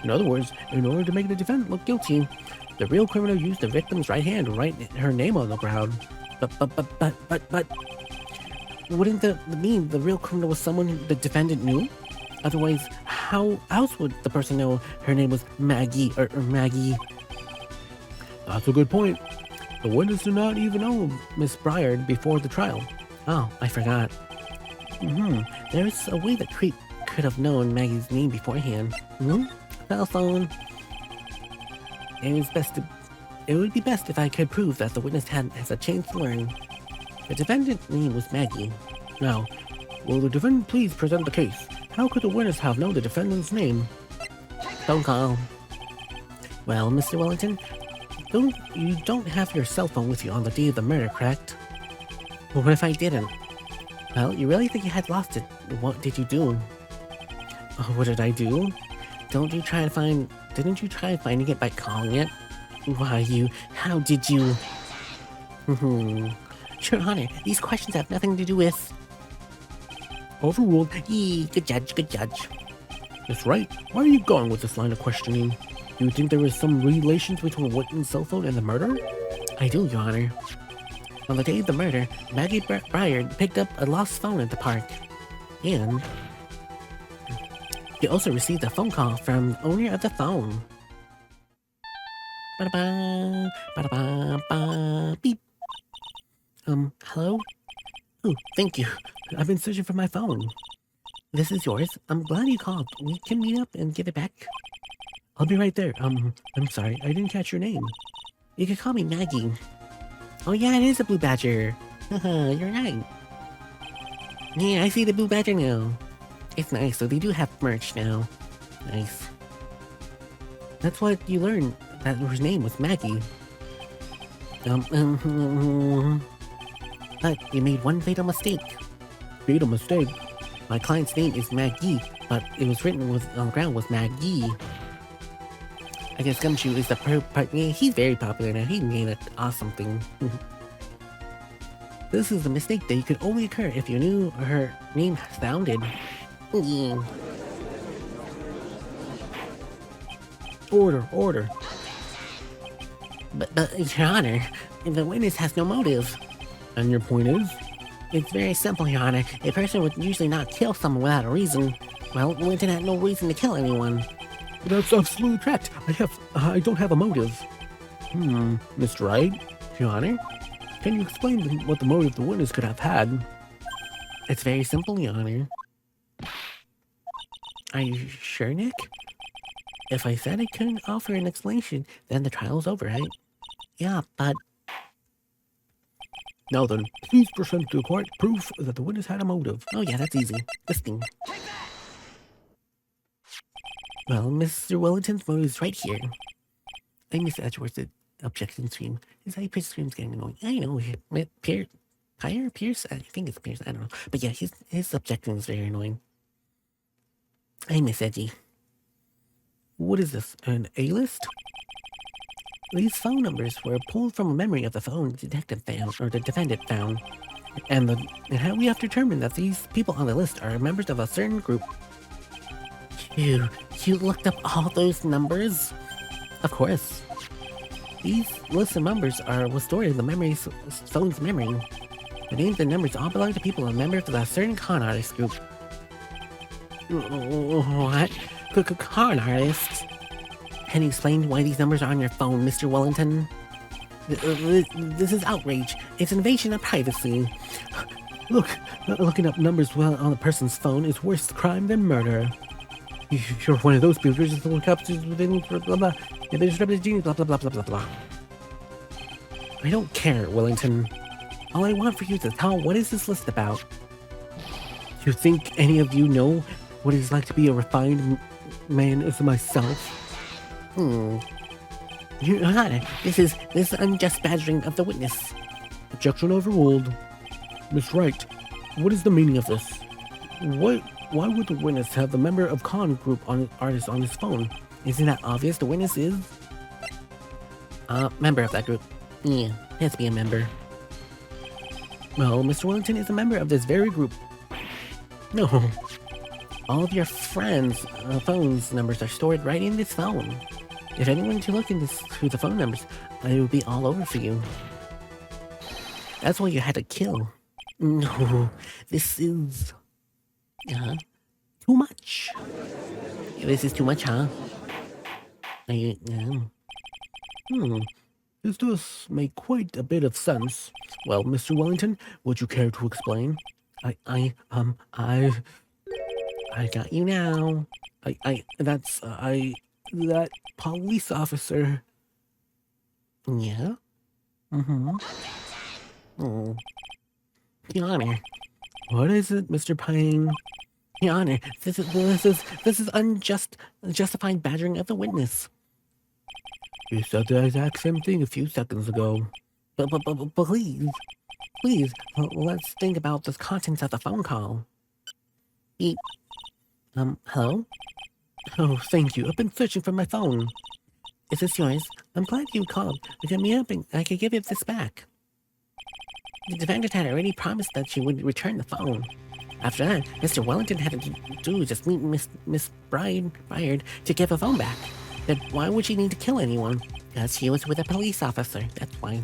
In other words, in order to make the defendant look guilty, the real criminal used the victim's right hand to write her name on the ground. But wouldn't that mean the real criminal was someone the defendant knew? Otherwise, how else would the person know her name was Maggie or Maggie? That's a good point. The witness did not even know Miss Bryard before the trial. Oh, I forgot. There's a way the creep could have known Maggie's name beforehand. Cell phone. It would be best if I could prove that the witness has a chance to learn. The defendant's name was Maggie. Now, will the defendant please present the case? How could the witness have known the defendant's name? Phone call. Well, Mr. Wellington, you don't have your cell phone with you on the day of the murder, correct? Well, what if I didn't? Well, you really think you had lost it. What did you do? Oh, what did I do? Didn't you try finding it by calling it? Why, how did you? Your Honor, these questions have nothing to do with... Overruled. Good judge. That's right. Where are you going with this line of questioning? Do you think there is some relation between Whitman's cell phone and the murder? I do, Your Honor. On the day of the murder, Maggie Bryard picked up a lost phone at the park. And... he also received a phone call from the owner of the phone. Ba-da-ba, ba-da-ba-ba, beep. Hello? Oh, thank you. I've been searching for my phone. This is yours. I'm glad you called. We can meet up and give it back. I'll be right there. I'm sorry, I didn't catch your name. You can call me Maggie. Oh yeah, it is a blue badger. Haha, you're right. Yeah, I see the blue badger now. It's nice, so they do have merch now. Nice. That's what you learned, that her name was Maggie. But you made one fatal mistake. Fatal mistake? My client's name is Maggie, but it was written on the ground was Maggie. I guess Gumshoe is the he's very popular now. He made an awesome thing. This is a mistake that could only occur if you knew her name sounded. Order. But, Your Honor, the witness has no motive. And your point is? It's very simple, Your Honor. A person would usually not kill someone without a reason. Well, Wellington had no reason to kill anyone. That's absolutely correct. I don't have a motive. Mr. Wright? Your Honor? Can you explain what the motive the witness could have had? It's very simple, Your Honor. Are you sure, Nick? If I said I couldn't offer an explanation, then the trial's over, right? Yeah, but... Now then, please present to the court proof that the witness had a motive. Oh yeah, that's easy. This thing. Well, Mr. Wellington's motive is right here. I miss Edgeworth's objection stream. His high pitch stream's getting annoying. I know. Pierce? I think it's Pierce. I don't know. But yeah, his objection is very annoying. I miss Edgy. What is this, an A-list? These phone numbers were pulled from a memory of the phone the detective found, or the defendant found. And how we have determined that these people on the list are members of a certain group. You looked up all those numbers? Of course. These lists of numbers was stored in the phone's memory. The names and numbers all belong to people and members of a certain con artist group. What? Con artists? Can you explain why these numbers are on your phone, Mr. Wellington? This is outrage. It's invasion of privacy. Look, looking up numbers on a person's phone is worse crime than murder. You're one of those people who just look up to blah blah blah. Yeah, they describe it as genius, blah blah blah blah blah blah. I don't care, Wellington. All I want for you to tell what is this list about? You think any of you know what it's like to be a refined man as myself? Your Honor, this is unjust badgering of the witness. Objection overruled. Miss Wright, what is the meaning of this? Why would the witness have the member of con group artist on his phone? Isn't that obvious? The witness is member of that group. Yeah, has to be a member. Well, Mr. Wellington is a member of this very group. No. All of your friends' phone's numbers are stored right in this phone. If anyone to look through the phone numbers, it would be all over for you. That's why you had to kill. No, this is... too much. This is too much, huh? This does make quite a bit of sense. Well, Mr. Wellington, would you care to explain? I got you now. That police officer. Yeah? Oh. Your Honor. What is it, Mr. Payne? Your Honor, this is unjustified badgering of the witness. You said the exact same thing a few seconds ago. But please, let's think about the contents of the phone call. Hello? Oh, thank you. I've been searching for my phone. Is this yours? I'm glad you called. Get me up and I could give you this back. The defendant had already promised that she would return the phone. After that, Mr. Wellington had to do just meet Miss Bryard to give the phone back. But why would she need to kill anyone? Because she was with a police officer, that's why.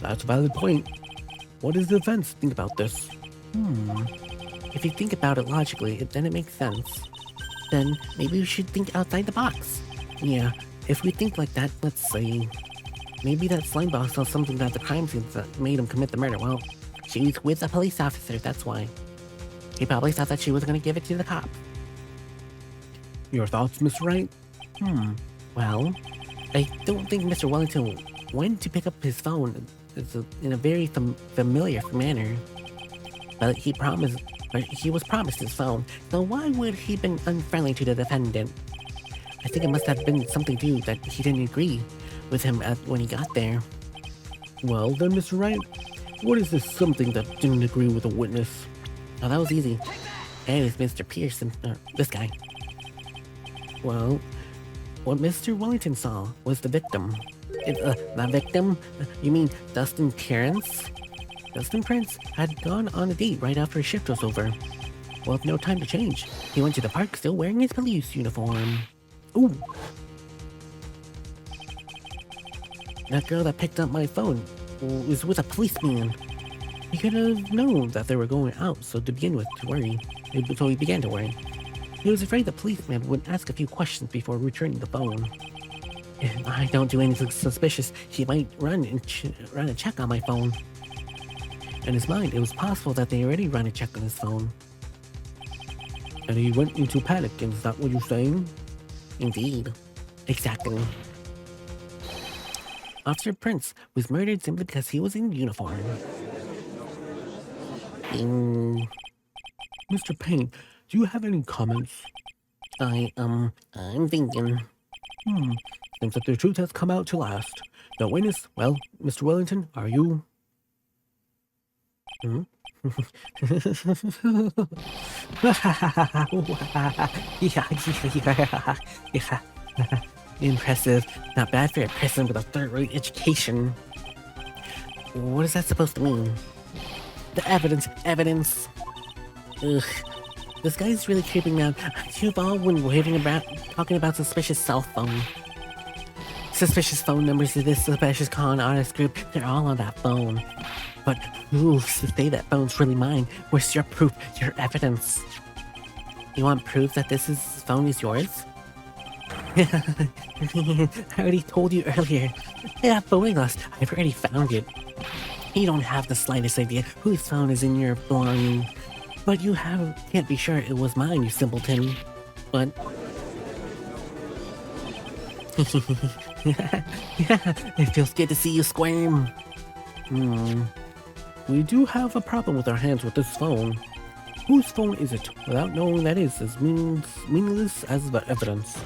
That's a valid point. What does the defense think about this? If you think about it logically, then it makes sense. Then maybe we should think outside the box. Yeah, if we think like that, let's see. Maybe that slime boss saw something about the crime scenes that made him commit the murder. Well, she was with a police officer, that's why. He probably thought that she was going to give it to the cop. Your thoughts, Miss Wright? Well, I don't think Mr. Wellington went to pick up his phone in a very familiar manner. But he was promised his phone, so why would he have been unfriendly to the defendant? I think it must have been something to do that he didn't agree with him when he got there. Well then, Mr. Wright, what is this something that didn't agree with the witness? Oh, that was easy. It was Mr. Pearson, this guy. Well, what Mr. Wellington saw was the victim. The victim? You mean Dustin Terrence? Dustin Prince had gone on a date right after his shift was over. Well, with no time to change, he went to the park still wearing his police uniform. Ooh! That girl that picked up my phone was with a policeman. He could have known that they were going out, so to begin with, to worry. so he began to worry. He was afraid the policeman would ask a few questions before returning the phone. If I don't do anything suspicious, he might run a check on my phone. In his mind, it was possible that they already ran a check on his phone. And he went into panic, is that what you're saying? Indeed. Exactly. Officer Prince was murdered simply because he was in uniform. Mr. Payne, do you have any comments? I'm thinking. Seems that the truth has come out to last. The witness, well, Mr. Wellington, are you? Impressive. Not bad for a person with a third-rate education. What is that supposed to mean? The evidence. Ugh. This guy's really creeping me out. You've all been talking about suspicious cell phone. Suspicious phone numbers to this suspicious con artist group. They're all on that phone. But who's to say that phone's really mine? Where's your proof? Your evidence? You want proof that this phone is yours? I already told you earlier. Yeah, but wait, I've already found it. You don't have the slightest idea whose phone is in your belonging. But you can't be sure it was mine, you simpleton. But... it feels good to see you squirm. We do have a problem with our hands with this phone. Whose phone is it? Without knowing that is as meaningless as the evidence.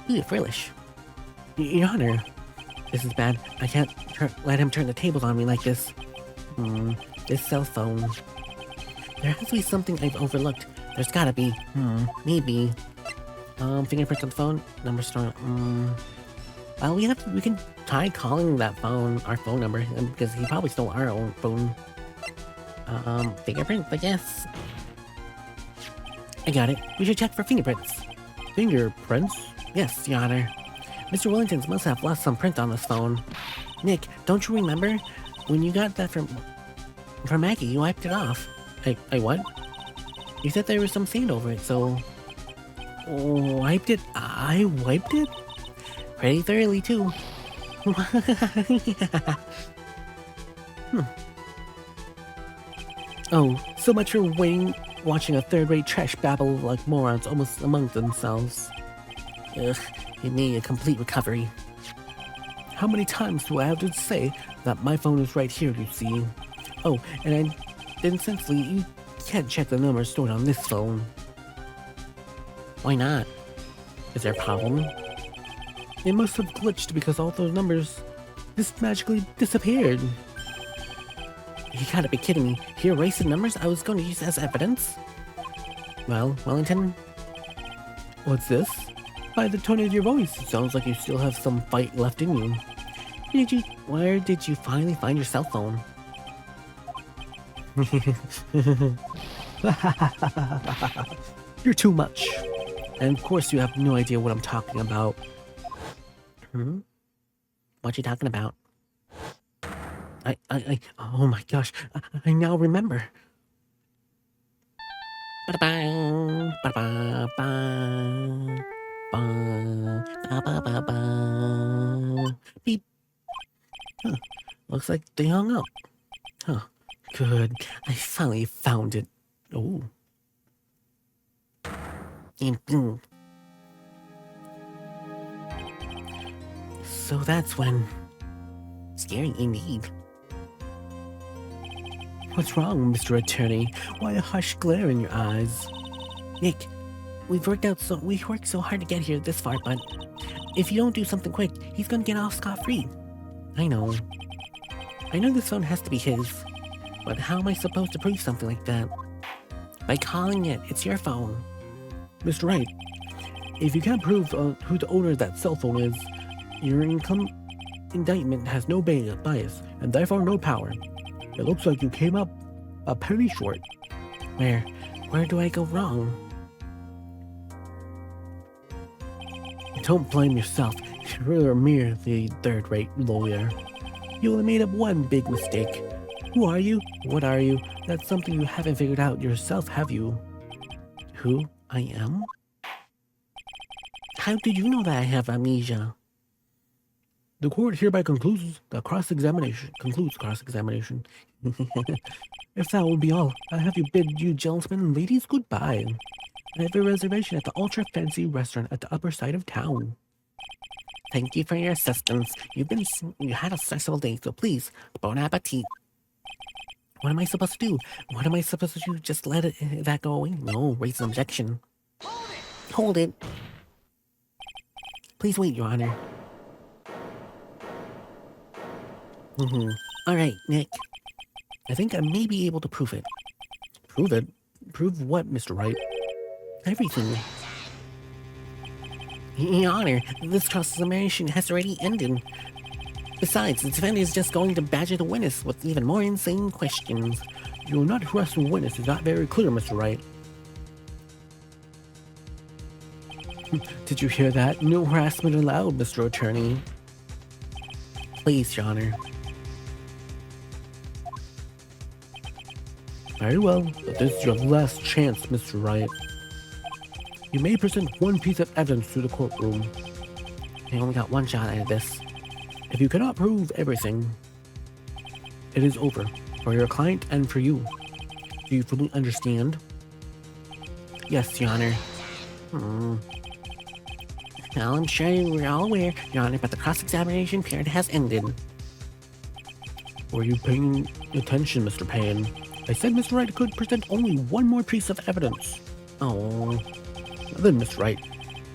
Ooh, Frillish. Your Honor. This is bad. I can't let him turn the tables on me like this. This cell phone. There has to be something I've overlooked. There's gotta be. Maybe. Fingerprints on the phone. Number store. Well, we can try calling that phone, our phone number, because he probably stole our own phone. Fingerprints, I guess. I got it. We should check for fingerprints. Fingerprints? Yes, Your Honor. Mr. Wellington's must have left some print on this phone. Nick, don't you remember? When you got that from Maggie, you wiped it off. I what? You said there was some sand over it, so... Wiped it? I wiped it? Pretty thoroughly, too. Oh, so much for watching a third-rate trash babble like morons almost among themselves. Ugh, it made a complete recovery. How many times do I have to say that my phone is right here, you see? Oh, and insensely, you can't check the number stored on this phone. Why not? Is there a problem? It must have glitched because all those numbers just magically disappeared. You gotta be kidding me. He erased the numbers I was going to use as evidence? Well, Wellington? What's this? By the tone of your voice, it sounds like you still have some fight left in you. Where did you finally find your cell phone? You're too much. And of course you have no idea what I'm talking about. What you talking about? Oh my gosh, I now remember. Beep. Huh. Looks like they hung up. Huh. Good. I finally found it. Oh. And boom. So that's when... Scary indeed. What's wrong, Mr. Attorney? Why a harsh glare in your eyes? Nick, we worked so hard to get here this far, but if you don't do something quick, he's gonna get off scot-free. I know this phone has to be his, but how am I supposed to prove something like that? By calling it, it's your phone. Mr. Wright, if you can't prove who the owner of that cell phone is, your indictment has no bias, and therefore no power. It looks like you came up a penny short. Where do I go wrong? Don't blame yourself. You're merely a third-rate lawyer. You only made up one big mistake. Who are you? What are you? That's something you haven't figured out yourself, have you? Who I am? How did you know that I have amnesia? The court hereby concludes the cross-examination. If that will be all, I have you bid you gentlemen and ladies goodbye. I have a reservation at the ultra-fancy restaurant at the upper side of town. Thank you for your assistance. You had a stressful day, so please, bon appetit. What am I supposed to do? What am I supposed to do? Just let that go away? No, raise an objection. Hold it. Please wait, Your Honor. All right, Nick. I think I may be able to prove it. Prove it? Prove what, Mr. Wright? Everything. Your Honor, this cross-examination has already ended. Besides, the defendant is just going to badger the witness with even more insane questions. You are not harassing the witness, is that very clear, Mr. Wright? Did you hear that? No harassment allowed, Mr. Attorney. Please, Your Honor. Very well, but this is your last chance, Mr. Wright. You may present one piece of evidence to the courtroom. I only got one shot at this. If you cannot prove everything, it is over, for your client and for you. Do you fully understand? Yes, Your Honor. Well, I'm sure we're all aware, Your Honor, but the cross-examination period has ended. Were you paying attention, Mr. Payne? I said Mr. Wright could present only one more piece of evidence. Oh. Then, Mr. Wright,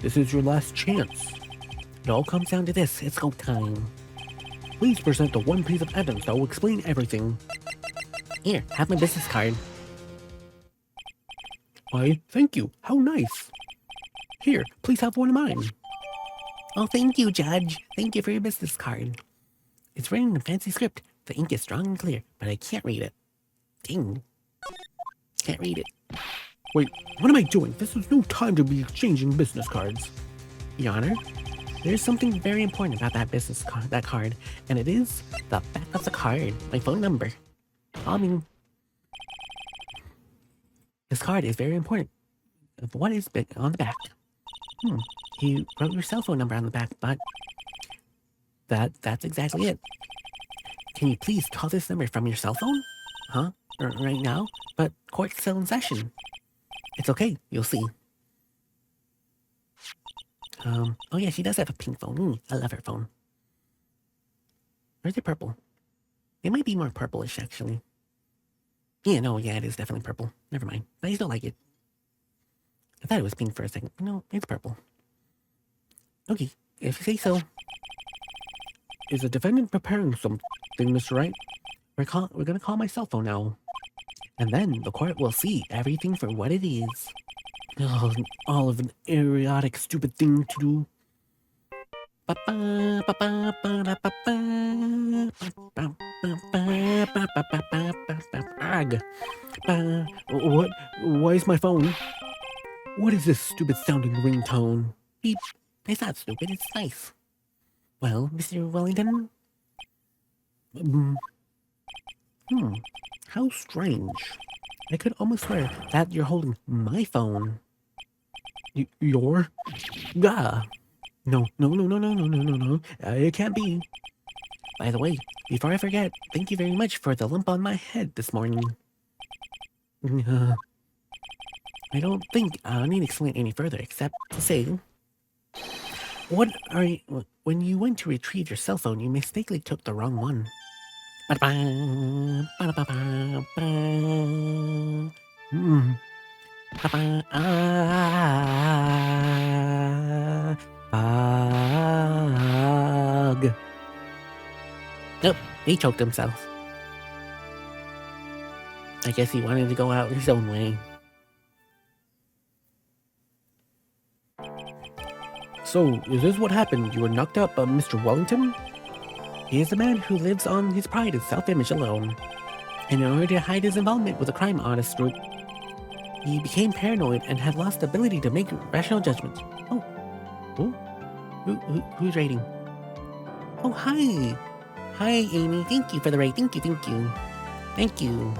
this is your last chance. It all comes down to this. It's go time. Please present the one piece of evidence that will explain everything. Here, have my business card. Why, thank you. How nice. Here, please have one of mine. Oh, thank you, Judge. Thank you for your business card. It's written in a fancy script. The ink is strong and clear, but I can't read it. Dang. Can't read it. Wait, what am I doing? This is no time to be exchanging business cards. Your Honor, there's something very important about that card, and it is the back of the card, my phone number. This card is very important. What is on the back? He wrote your cell phone number on the back, but that's exactly it. Can you please call this number from your cell phone? Huh? Right now? But court's still in session. It's okay, you'll see. Oh yeah, she does have a pink phone. I love her phone. Or is it purple? It might be more purplish, actually. Yeah, no, yeah, it is definitely purple. Never mind. But I still like it. I thought it was pink for a second. No, it's purple. Okay, if you say so. Is the defendant preparing something, Mr. Wright? We're gonna call my cell phone now. And then the court will see everything for what it is. Oh, all of an idiotic, stupid thing to do. Ag. What? Why is my phone? What is this stupid sounding ringtone? Beep. It's not stupid, it's nice. Well, Mr. Wellington? How strange. I could almost swear that you're holding my phone. Your? Ah. No. It can't be. By the way, before I forget, thank you very much for the lump on my head this morning. I don't think I need to explain any further except to say... When you went to retrieve your cell phone, you mistakenly took the wrong one. Nope, he choked himself. I guess he wanted to go out his own way. So, is this what happened? You were knocked up by Mr. Wellington? He is a man who lives on his pride and self-image alone. And in order to hide his involvement with the crime artist group, he became paranoid and had lost the ability to make rational judgments. Who's rating? Oh, hi! Hi, Amy. Thank you for the raid. Thank you. Thank you.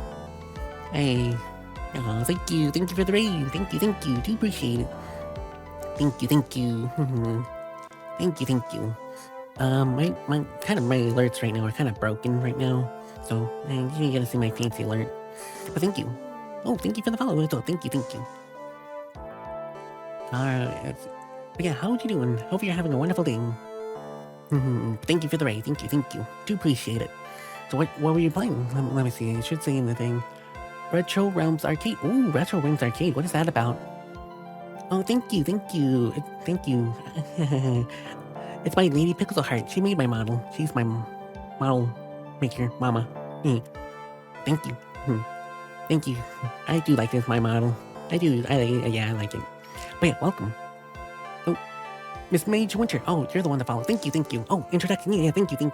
Hey. Oh, thank you. Thank you for the raid. Thank you. Do appreciate it. Thank you. Thank you. Thank you. My alerts right now are kind of broken right now, so you're gonna see my fancy alert. But thank you. Oh, thank you for the follow as well. Thank you. Alright, but yeah, how are you doing? Hope you're having a wonderful day. Thank you for the raid. Thank you. Do appreciate it. So what were you playing? Let me see. It should say in the thing. Retro Realms Arcade. Ooh, Retro Realms Arcade. What is that about? Oh, thank you. It's by Lady Pixelheart. She made my model. She's my model maker, mama. Thank you. Thank you. I do like this, my model. I like it. But yeah, welcome. Oh, Miss Mage Winter. Oh, you're the one to follow. Thank you. Oh, introduction. Yeah, thank you.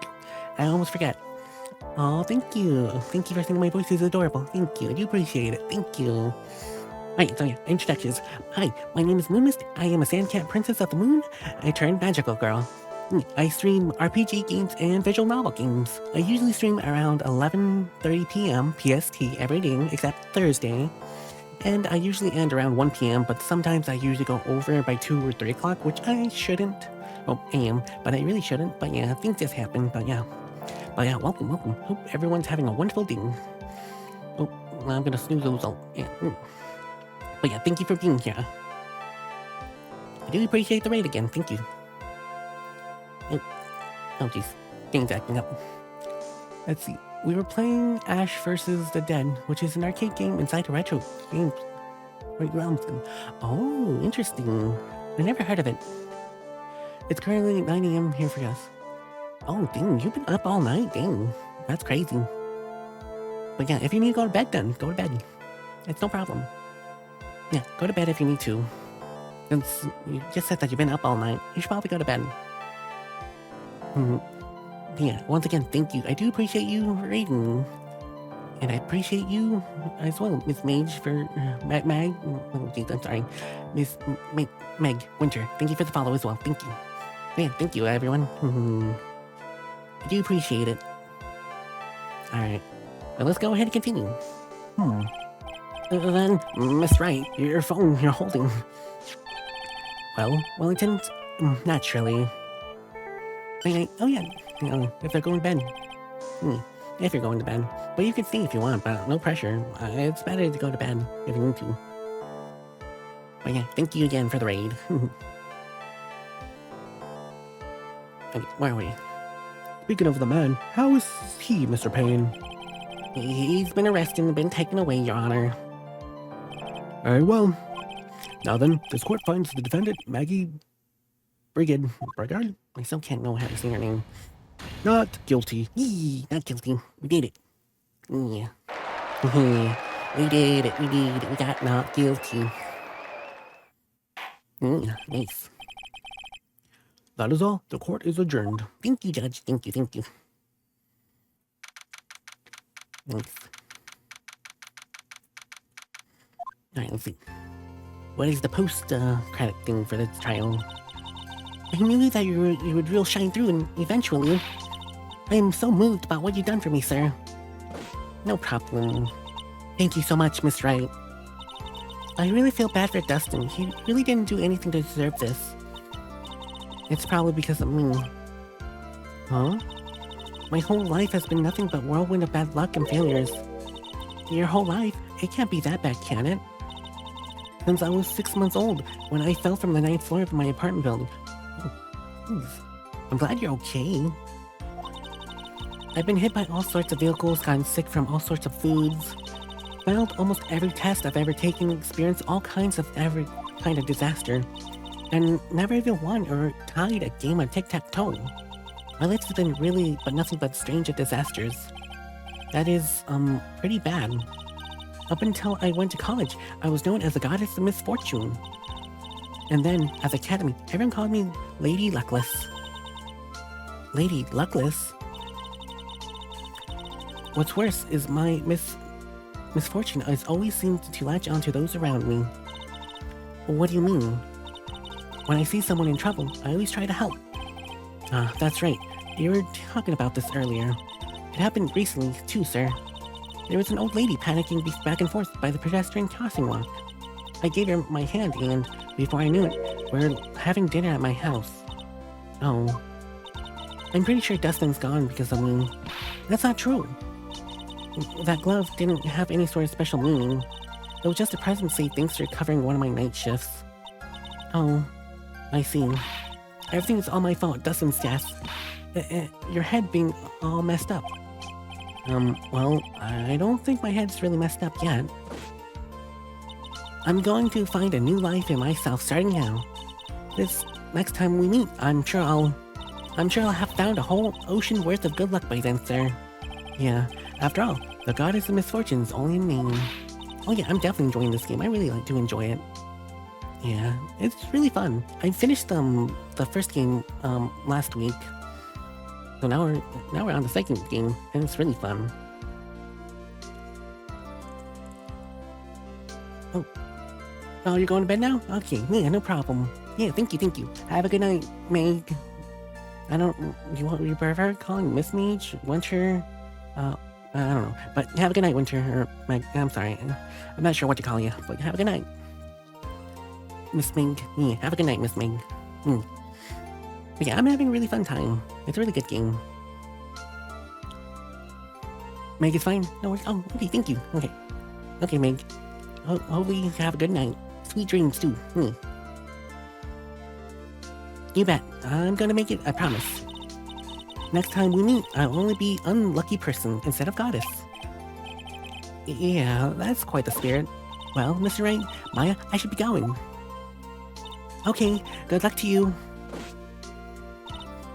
I almost forgot. Oh, thank you. Thank you for saying my voice is adorable. Thank you. I do appreciate it. Thank you. Alright, so yeah, introductions. Hi, my name is Moonmist. I am a sandcat princess of the moon. I turned magical girl. I stream RPG games and visual novel games. I usually stream around 11:30 p.m. PST every day except Thursday. And I usually end around 1 p.m., but sometimes I usually go over by 2 or 3 o'clock, which I shouldn't. Oh, I am, but I really shouldn't. But yeah, things just happen, but yeah. Welcome. Hope everyone's having a wonderful day. Oh, I'm gonna snooze those all. Yeah. But yeah, thank you for being here. I do appreciate the raid again, thank you. Oh jeez, game's acting up. Let's see, we were playing Ash vs. the Dead, which is an arcade game inside a retro game. Realms. Oh, interesting. I never heard of it. It's currently 9 a.m. here for us. Oh, dang, you've been up all night, dang. That's crazy. But yeah, if you need to go to bed then, go to bed. It's no problem. Yeah, go to bed if you need to. Since you just said that you've been up all night, you should probably go to bed. Yeah, once again, thank you. I do appreciate you raiding. And I appreciate you as well, Miss Mage, for Mag. Oh, geez, I'm sorry. Miss Meg Winter. Thank you for the follow as well. Thank you. Yeah, thank you, everyone. I do appreciate it. Alright. Well, let's go ahead and continue. Then, Miss Wright, your phone you're holding. Well, Wellington, naturally. Oh yeah, if they're going to bed. If you're going to bed. But you can stay if you want, but no pressure. It's better to go to bed if you need to. But yeah, thank you again for the raid. Okay, where are we? Speaking of the man, how is he, Mr. Payne? He's been arrested and been taken away, Your Honor. Very well. Now then, this court finds the defendant, Maggie Brigard? I still can't know how to say her name. Not guilty. Yee, not guilty. We did it. Yeah. We did it. We got not guilty. Nice. That is all. The court is adjourned. Thank you, Judge. Thank you. Nice. Alright, let's see. What is the post-credit thing for this trial? I knew that you would real shine through and eventually. I am so moved about what you've done for me, sir. No problem. Thank you so much, Miss Wright. I really feel bad for Dustin. He really didn't do anything to deserve this. It's probably because of me. Huh? My whole life has been nothing but whirlwind of bad luck and failures. Your whole life? It can't be that bad, can it? Since I was 6 months old, when I fell from the 9th floor of my apartment building. Oh, I'm glad you're okay. I've been hit by all sorts of vehicles, gotten sick from all sorts of foods, failed almost every test I've ever taken, experienced all kinds of every kind of disaster, and never even won or tied a game of tic-tac-toe. My life has been really but nothing but strange disasters. That is, pretty bad. Up until I went to college, I was known as the goddess of misfortune. And then, as Academy, everyone called me Lady Luckless. Lady Luckless? What's worse is my misfortune has always seemed to latch onto those around me. What do you mean? When I see someone in trouble, I always try to help. Ah, that's right. You were talking about this earlier. It happened recently, too, sir. there was an old lady panicking back and forth by the pedestrian crossing walk. I gave her my hand, and before I knew it, we were having dinner at my house. Oh. I'm pretty sure Dustin's gone because of me. That's not true. That glove didn't have any sort of special meaning. It was just a present to say thanks for covering one of my night shifts. Oh, I see. Everything's all my fault, Dustin's death. Your head being all messed up. Well, I don't think my head's really messed up yet. I'm going to find a new life in myself starting now. This next time we meet, I'm sure I'll have found a whole ocean worth of good luck by then, sir. Yeah, after all, the goddess of misfortune's only in name. Oh yeah, I'm definitely enjoying this game. I really like to enjoy it. Yeah, it's really fun. I finished the first game last week. So now we're on the second game, and it's really fun. Oh, you're going to bed now? Okay, yeah, no problem. Yeah, thank you. Have a good night, Meg. You prefer calling Miss Mage, Winter? I don't know. But have a good night, Winter, or Meg. I'm sorry. I'm not sure what to call you, but have a good night. Miss Meg. Yeah, have a good night, Miss Meg. But yeah, I'm having a really fun time. It's a really good game. Meg is fine? No worries. Oh, okay, thank you. Okay, Meg. Hopefully you have a good night. Sweet dreams, too. You bet. I'm gonna make it, I promise. Next time we meet, I'll only be unlucky person instead of goddess. Yeah, that's quite the spirit. Well, Mr. Wright, Maya, I should be going. Okay, good luck to you.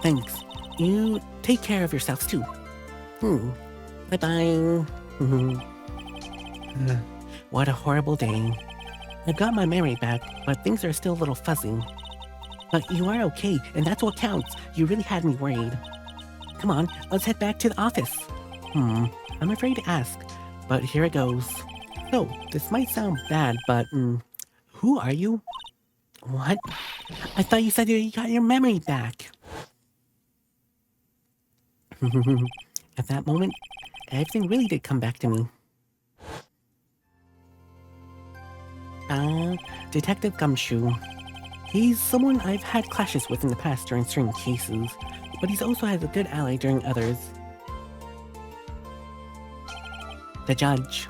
Thanks. You take care of yourselves too. Bye-bye. What a horrible day. I got my memory back, but things are still a little fuzzy. But you are okay, and that's what counts. You really had me worried. Come on, let's head back to the office. I'm afraid to ask, but here it goes. So, this might sound bad, but, who are you? What? I thought you said you got your memory back. At that moment, everything really did come back to me. Detective Gumshoe. He's someone I've had clashes with in the past during certain cases, but he's also had a good ally during others. The judge.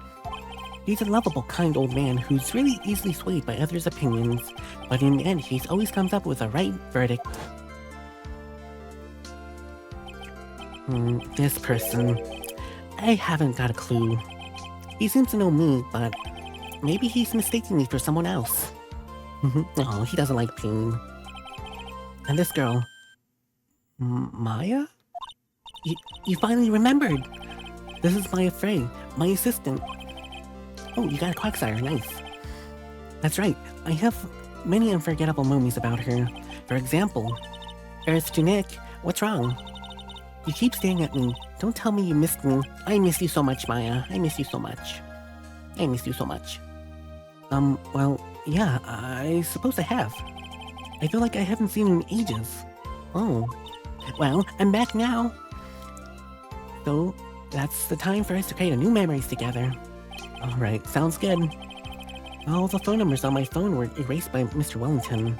He's a lovable, kind old man who's really easily swayed by others' opinions, but in the end, he always comes up with a right verdict. This person. I haven't got a clue. He seems to know me, but maybe he's mistaking me for someone else. Oh, he doesn't like pain. And this girl. Maya? You finally remembered! This is Maya Frey, my assistant. Oh, you got a Quagsire, nice. That's right, I have many unforgettable moments about her. For example, Earth to Nick, what's wrong? You keep staring at me. Don't tell me you missed me. I miss you so much, Maya. I miss you so much. Well, yeah, I suppose I have. I feel like I haven't seen you in ages. Oh. Well, I'm back now. So, that's the time for us to create a new memories together. Alright, sounds good. All the phone numbers on my phone were erased by Mr. Wellington.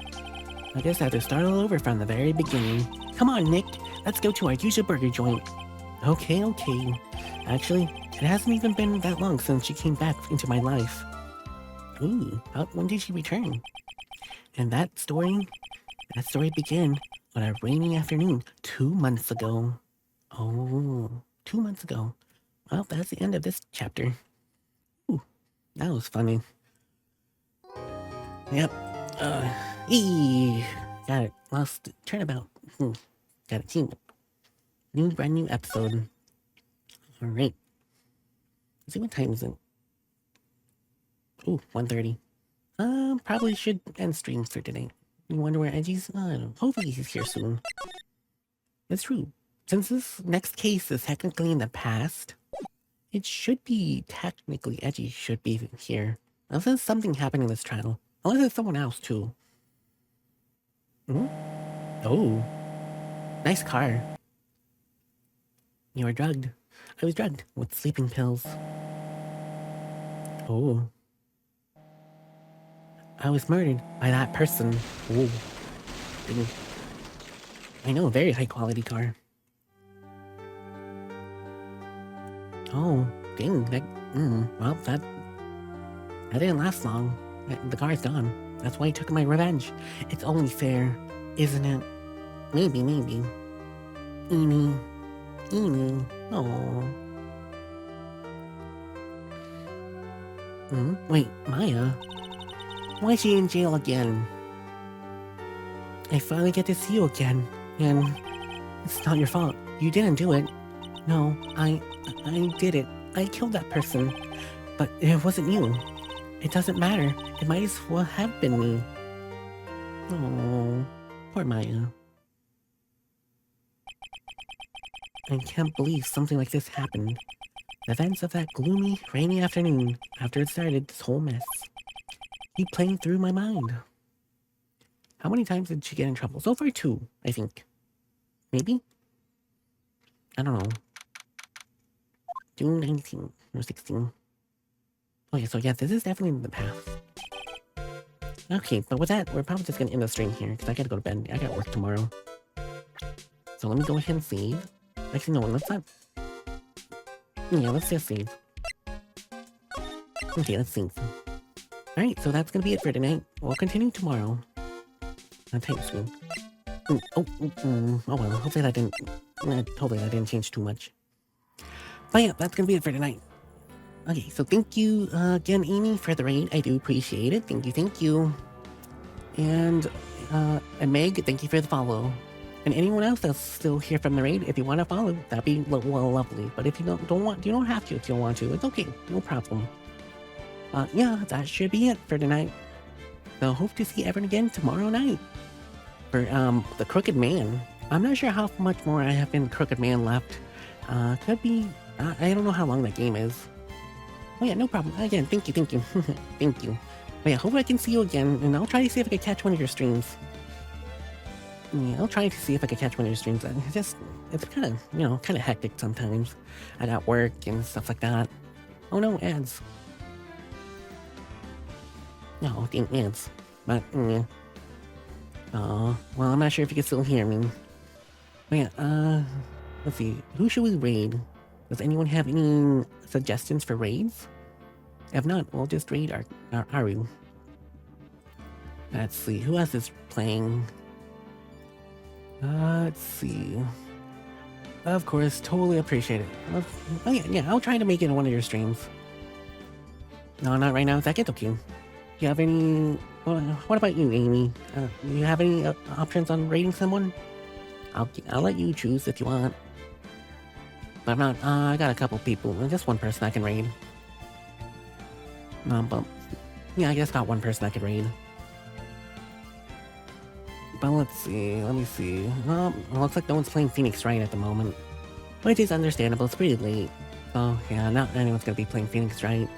I guess I have to start all over from the very beginning. Come on, Nick. Let's go to our usual burger joint. Okay. Actually, it hasn't even been that long since she came back into my life. Ooh, when did she return? And that story began on a rainy afternoon 2 months ago. Oh, 2 months ago. Well, that's the end of this chapter. Ooh, that was funny. Yep. Got it. Lost turnabout. Got it. Team. Brand new episode. Alright. Let's see, what time is it? Ooh, 1:30. Probably should end stream for today. You wonder where Edgy's? I don't know. Hopefully he's here soon. That's true. Since this next case is technically in the past, it should be technically Edgy should be here. Unless there's something happening in this trial. Unless there's someone else too. Oh. Nice car. You were drugged. I was drugged with sleeping pills. Oh. I was murdered by that person. Oh. Dang. I know, a very high quality car. Oh, dang, well, that didn't last long. The car's gone. That's why I took my revenge. It's only fair, isn't it? Maybe. Eenie. Oh. Wait, Maya? Why is she in jail again? I finally get to see you again, and it's not your fault. You didn't do it. No, I did it. I killed that person. But it wasn't you. It doesn't matter. It might as well have been me. Oh, poor Maya. I can't believe something like this happened. The events of that gloomy, rainy afternoon, after it started this whole mess, keep playing through my mind. How many times did she get in trouble? So far 2, I think. Maybe? I don't know. June 19 or 16. Okay, so yeah, this is definitely the path. Okay, but with that, we're probably just gonna end the stream here, because I gotta go to bed. I got work tomorrow. So let me go ahead and save. Actually, no, let's not. Yeah, let's just save. Okay, let's save. Alright, so that's gonna be it for tonight. We'll continue tomorrow. On time screen. Oh well, hopefully that didn't change too much. But yeah, that's gonna be it for tonight. Okay, so thank you again, Amy, for the raid. I do appreciate it. Thank you. And Meg, thank you for the follow. And anyone else that's still here from the raid, if you want to follow, that'd be well lovely. But if you don't want, you don't have to. If you don't want to, it's okay, no problem. Yeah, that should be it for tonight. So hope to see everyone again tomorrow night for the Crooked Man. I'm not sure how much more I have in Crooked Man left. Could be. I don't know how long that game is. Oh yeah, no problem. Again, thank you. Thank you. But yeah, hope I can see you again, and I'll try to see if I can catch one of your streams. Yeah, I'll try to see if I can catch one of your streams. It's kind of, kind of hectic sometimes. I got work and stuff like that. Oh no, ads. No, dang ads. But, oh, well, I'm not sure if you can still hear me. But yeah, let's see. Who should we raid? Does anyone have any suggestions for raids? If not, we'll just raid our Aru. Let's see, who else is playing? Let's see. Of course, totally appreciate it. Oh yeah, I'll try to make it in one of your streams. No, not right now. Is that okay? Do you have any... Well, what about you, Amy? Do you have any options on raiding someone? I'll let you choose if you want. But I'm not... I got a couple people. Just one person I can raid. But... Yeah, I just got one person I can raid. But let's see, let me see. Well, it looks like no one's playing Phoenix Wright at the moment. Which is understandable, it's pretty late. So yeah, not anyone's gonna be playing Phoenix Wright.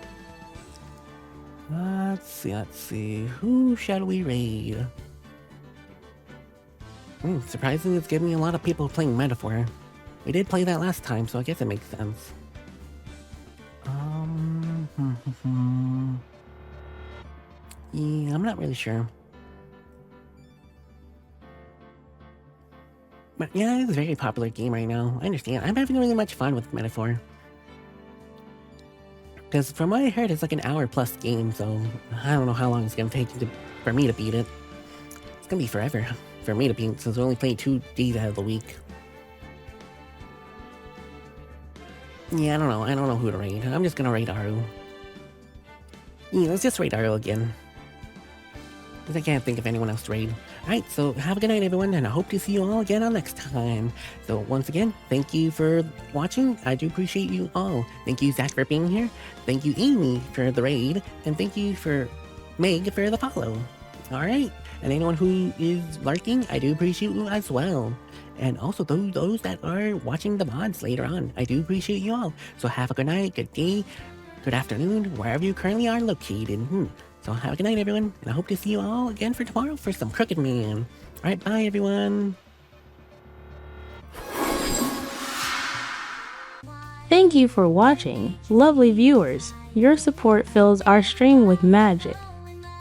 Let's see. Who shall we raid? Surprisingly, it's giving me a lot of people playing Metaphor. We did play that last time, so I guess it makes sense. Yeah, I'm not really sure. But yeah, it's a very popular game right now. I understand. I'm having really much fun with Metaphor. Because from what I heard, it's like an hour-plus game, so I don't know how long it's going to take for me to beat it. It's going to be forever for me to beat, since we only play 2 days out of the week. Yeah, I don't know who to raid. I'm just going to raid Aru. Yeah, let's just raid Aru again. Because I can't think of anyone else to raid. Alright, so have a good night, everyone, and I hope to see you all again on next time. So once again, thank you for watching. I do appreciate you all. Thank you, Zach, for being here. Thank you, Amy, for the raid. And thank you for Meg for the follow. Alright, and anyone who is lurking, I do appreciate you as well. And also those that are watching the VODs later on, I do appreciate you all. So have a good night, good day, good afternoon, wherever you currently are located. So have a good night, everyone, and I hope to see you all again for tomorrow for some Crooked Man. Alright, bye, everyone. Thank you for watching, lovely viewers. Your support fills our stream with magic.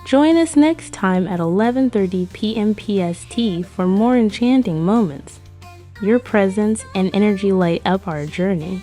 Join us next time at 11:30 p.m. PST for more enchanting moments. Your presence and energy light up our journey.